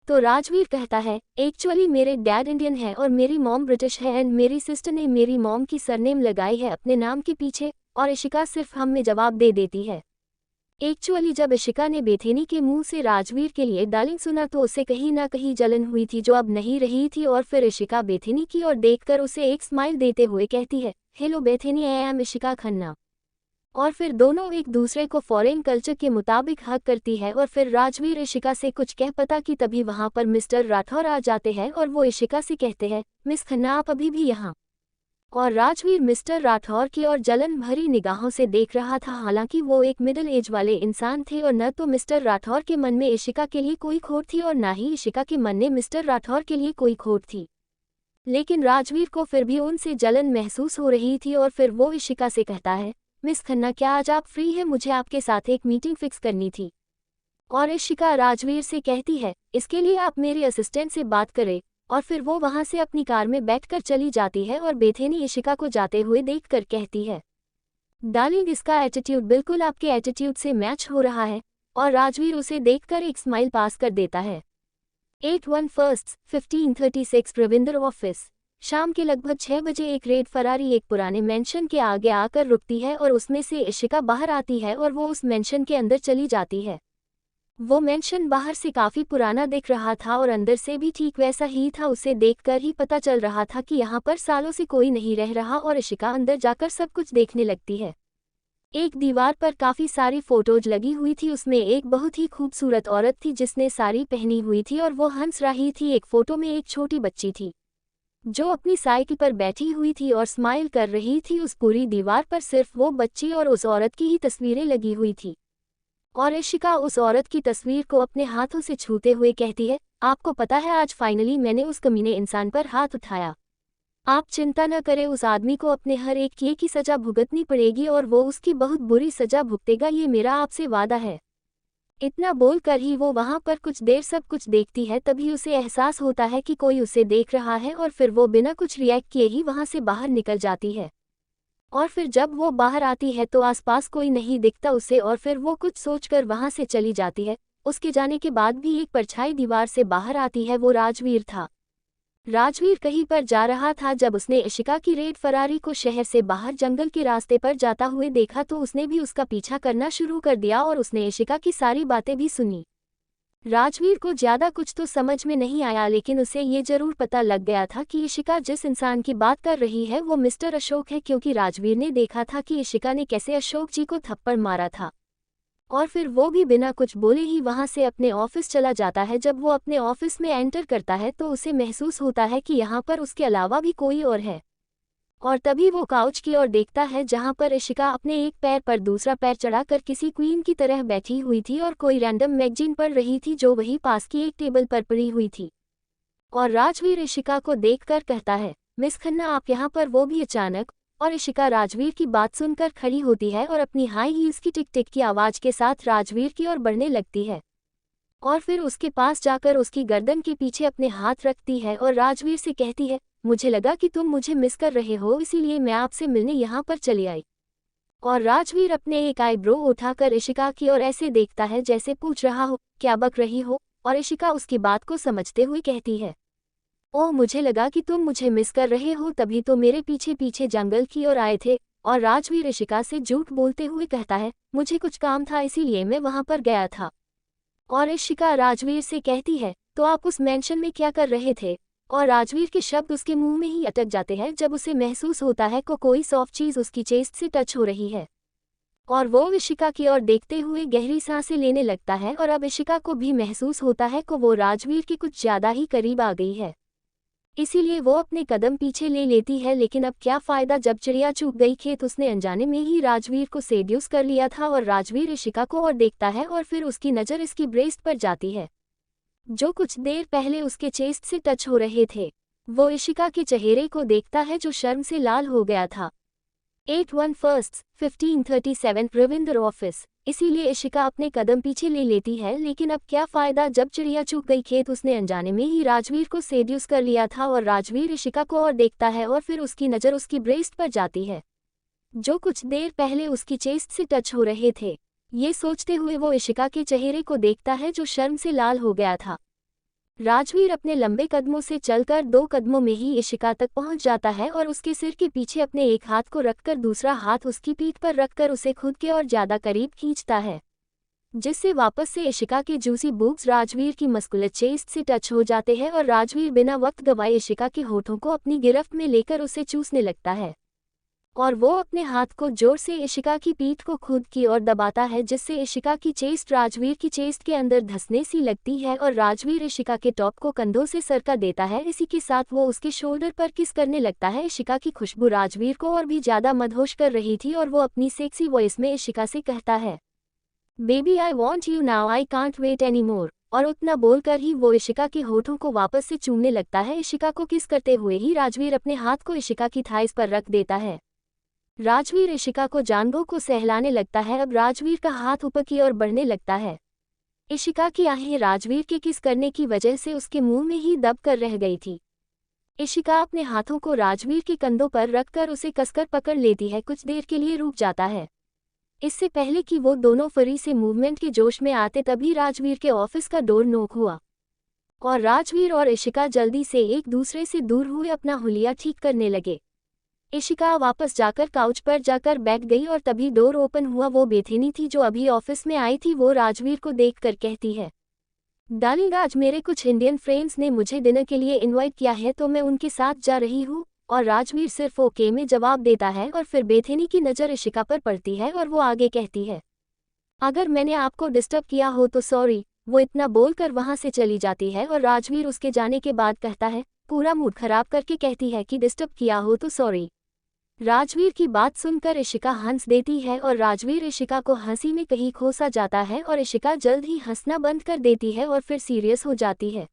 तो राजवीर कहता है, एक्चुअली मेरे डैड इंडियन है और मेरी मॉम ब्रिटिश है एंड मेरी सिस्टर ने मेरी मॉम की सरनेम लगाई है अपने नाम के पीछे। और इशिका सिर्फ हम में जवाब दे देती है। एक्चुअली जब इशिका ने बेथेनी के मुंह से राजवीर के लिए डार्लिंग सुना तो उसे कहीं ना कहीं जलन हुई थी जो अब नहीं रही थी। और फिर इशिका बेथेनी की ओर देखकर उसे एक स्माइल देते हुए कहती है, hello Bethany, I am Ishika Khanna. और फिर दोनों एक दूसरे को फॉरेन कल्चर के मुताबिक हक करती है और फिर राजवीर इशिका से कुछ कह पता कि तभी वहां पर मिस्टर राठौर आ जाते हैं और वो इशिका से कहते हैं, मिस खन्ना आप अभी भी यहाँ। और राजवीर मिस्टर राठौर की ओर जलन भरी निगाहों से देख रहा था। हालांकि वो एक मिडिल एज वाले इंसान थे और न तो मिस्टर राठौर के मन में इशिका के लिए कोई खोट थी और न ही इशिका के मन में मिस्टर राठौर के लिए कोई खोट थी, लेकिन राजवीर को फिर भी उनसे जलन महसूस हो रही थी। और फिर वो इशिका से कहता है, मिस खन्ना क्या आज आप फ्री हैं, मुझे आपके साथ एक मीटिंग फिक्स करनी थी। और इशिका राजवीर से कहती है, इसके लिए आप मेरे असिस्टेंट से बात करें। और फिर वो वहां से अपनी कार में बैठकर चली जाती है और बेथेनी इशिका को जाते हुए देखकर कहती है, डार्लिंग इसका एटीट्यूड बिल्कुल आपके एटीट्यूड से मैच हो रहा है। और राजवीर उसे देखकर एक स्माइल पास कर देता है। 81 1536 रविंद्र ऑफिस। शाम के लगभग 6 बजे एक रेड फरारी एक पुराने मेंशन के आगे आकर रुकती है और उसमें से इशिका बाहर आती है और वो उस मेंशन के अंदर चली जाती है। वो मेंशन बाहर से काफी पुराना दिख रहा था और अंदर से भी ठीक वैसा ही था। उसे देखकर ही पता चल रहा था कि यहाँ पर सालों से कोई नहीं रह रहा और इशिका अंदर जाकर सब कुछ देखने लगती है। एक दीवार पर काफी सारी फोटोज लगी हुई थी। उसमें एक बहुत ही खूबसूरत औरत थी जिसने साड़ी पहनी हुई थी और वो हंस रही थी। एक फोटो में एक छोटी बच्ची थी जो अपनी साइकिल पर बैठी हुई थी और स्माइल कर रही थी। उस पूरी दीवार पर सिर्फ वो बच्ची और उस औरत की ही तस्वीरें लगी हुई थी। और इशिका उस औरत की तस्वीर को अपने हाथों से छूते हुए कहती है, आपको पता है आज फाइनली मैंने उस कमीने इंसान पर हाथ उठाया। आप चिंता न करें, उस आदमी को अपने हर एक किए की सजा भुगतनी पड़ेगी और वो उसकी बहुत बुरी सजा भुगतेगा, ये मेरा आपसे वादा है। इतना बोलकर ही वो वहां पर कुछ देर सब कुछ देखती है। तभी उसे एहसास होता है कि कोई उसे देख रहा है और फिर वो बिना कुछ रिएक्ट किए ही वहां से बाहर निकल जाती है। और फिर जब वो बाहर आती है तो आसपास कोई नहीं दिखता उसे और फिर वो कुछ सोचकर वहां से चली जाती है। उसके जाने के बाद भी एक परछाई दीवार से बाहर आती है। वो राजवीर था। राजवीर कहीं पर जा रहा था। जब उसने इशिका की रेड फरारी को शहर से बाहर जंगल के रास्ते पर जाता हुए देखा तो उसने भी उसका पीछा करना शुरू कर दिया और उसने इशिका की सारी बातें भी सुनी। राजवीर को ज्यादा कुछ तो समझ में नहीं आया, लेकिन उसे ये जरूर पता लग गया था कि इशिका जिस इंसान की बात कर रही है वो मिस्टर अशोक है, क्योंकि राजवीर ने देखा था कि इशिका ने कैसे अशोक जी को थप्पड़ मारा था। और फिर वो भी बिना कुछ बोले ही वहां से अपने ऑफिस चला जाता है। जब वो अपने ऑफिस में एंटर करता है तो उसे महसूस होता है कि यहाँ पर उसके अलावा भी कोई और है। और तभी वो काउच की ओर देखता है जहां पर इशिका अपने एक पैर पर दूसरा पैर चढ़ाकर किसी क्वीन की तरह बैठी हुई थी और कोई रैंडम मैगजीन पढ़ रही थी जो वही पास की एक टेबल पर पड़ी हुई थी। और राजवीर इशिका को देखकर कहता है, मिस खन्ना आप यहाँ पर। वो भी अचानक। और इशिका राजवीर की बात सुनकर खड़ी होती है और अपनी हाई हील्स की टिक टिक की आवाज के साथ राजवीर की ओर बढ़ने लगती है और फिर उसके पास जाकर उसकी गर्दन के पीछे अपने हाथ रखती है और राजवीर से कहती है, मुझे लगा कि तुम मुझे मिस कर रहे हो, इसीलिए मैं आपसे मिलने यहाँ पर चली आई। और राजवीर अपने एक आईब्रो उठाकर इशिका की ओर ऐसे देखता है जैसे पूछ रहा हो, क्या बक रही हो। और इशिका उसकी बात को समझते हुए कहती है, ओह मुझे लगा कि तुम मुझे मिस कर रहे हो, तभी तो मेरे पीछे पीछे जंगल की ओर आए थे। और राजवीर इशिका से झूठ बोलते हुए कहता है, मुझे कुछ काम था इसीलिए मैं वहां पर गया था। और इशिका राजवीर से कहती है, तो आप उस मेंशन में क्या कर रहे थे। और राजवीर के शब्द उसके मुंह में ही अटक जाते हैं जब उसे महसूस होता है को कोई सॉफ्ट चीज उसकी चेस्ट से टच हो रही है। और वो इशिका की ओर देखते हुए गहरी सांसें लेने लगता है और अब इशिका को भी महसूस होता है कि वो राजवीर के कुछ ज्यादा ही करीब आ गई है। इसीलिए वो अपने कदम पीछे ले लेती है, लेकिन अब क्या फायदा जब चिड़िया चूक गई खेत। उसने अनजाने में ही राजवीर को सेड्यूस कर लिया था और राजवीर इशिका को और देखता है और फिर उसकी नज़र इसकी ब्रेस्ट पर जाती है जो कुछ देर पहले उसके चेस्ट से टच हो रहे थे। वो इशिका के चेहरे को देखता है जो शर्म से लाल हो गया था। 81 1537 रविंद्र ऑफिस। इसीलिए इशिका अपने कदम पीछे ले लेती है, लेकिन अब क्या फायदा जब चिड़िया चूक गई खेत। उसने अनजाने में ही राजवीर को सेड्यूस कर लिया था और राजवीर इशिका को और देखता है और फिर उसकी नज़र उसकी ब्रेस्ट पर जाती है जो कुछ देर पहले उसकी चेस्ट से टच हो रहे थे। ये सोचते हुए वो इशिका के चेहरे को देखता है जो शर्म से लाल हो गया था। राजवीर अपने लंबे कदमों से चलकर 2 कदमों में ही इशिका तक पहुंच जाता है और उसके सिर के पीछे अपने एक हाथ को रखकर दूसरा हाथ उसकी पीठ पर रखकर उसे खुद के और ज्यादा करीब खींचता है, जिससे वापस से इशिका के जूसी बूब्स राजवीर की मस्कुलर चेस्ट से टच हो जाते हैं और राजवीर बिना वक्त गवाए इशिका के होठों को अपनी गिरफ्त में लेकर उसे चूसने लगता है। और वो अपने हाथ को जोर से इशिका की पीठ को खुद की ओर दबाता है, जिससे इशिका की चेस्ट राजवीर की चेस्ट के अंदर धंसने सी लगती है और राजवीर इशिका के टॉप को कंधों से सरका देता है। इसी के साथ वो उसके शोल्डर पर किस करने लगता है। इशिका की खुशबू राजवीर को और भी ज्यादा मदहोश कर रही थी और वो अपनी सेक्सी वॉइस में इशिका से कहता है, baby I want you now, I can't wait any more. और उतना बोलकर ही वो इशिका के होठों को वापस से चूमने लगता है। इशिका को किस करते हुए ही राजवीर अपने हाथ को इशिका की थाइस पर रख देता है। राजवीर इशिका को जांघों को सहलाने लगता है। अब राजवीर का हाथ ऊपर की ओर बढ़ने लगता है। इशिका की आहें राजवीर के किस करने की वजह से उसके मुंह में ही दब कर रह गई थी। इशिका अपने हाथों को राजवीर के कंधों पर रखकर उसे कसकर पकड़ लेती है। कुछ देर के लिए रुक जाता है। इससे पहले कि वो दोनों फरी से मूवमेंट के जोश में आते तभी राजवीर के ऑफिस का डोर नॉक हुआ और राजवीर और इशिका जल्दी से एक दूसरे से दूर हुए अपना हुलिया ठीक करने लगे। इशिका वापस जाकर काउच पर जाकर बैठ गई और तभी डोर ओपन हुआ। वो बेथेनी थी जो अभी ऑफिस में आई थी। वो राजवीर को देखकर कहती है, डार्लिंग आज मेरे कुछ इंडियन फ्रेंड्स ने मुझे डिनर के लिए इनवाइट किया है तो मैं उनके साथ जा रही हूँ। और राजवीर सिर्फ ओके में जवाब देता है और फिर बेथेनी की नज़र इशिका पर पड़ती है और वो आगे कहती है, अगर मैंने आपको डिस्टर्ब किया हो तो सॉरी। वो इतना बोलकर वहाँ से चली जाती है और राजवीर उसके जाने के बाद कहता है, पूरा मूड खराब करके कहती है कि डिस्टर्ब किया हो तो सॉरी। राजवीर की बात सुनकर इशिका हंस देती है और राजवीर इशिका को हंसी में कहीं खो सा जाता है और इशिका जल्द ही हंसना बंद कर देती है और फिर सीरियस हो जाती है।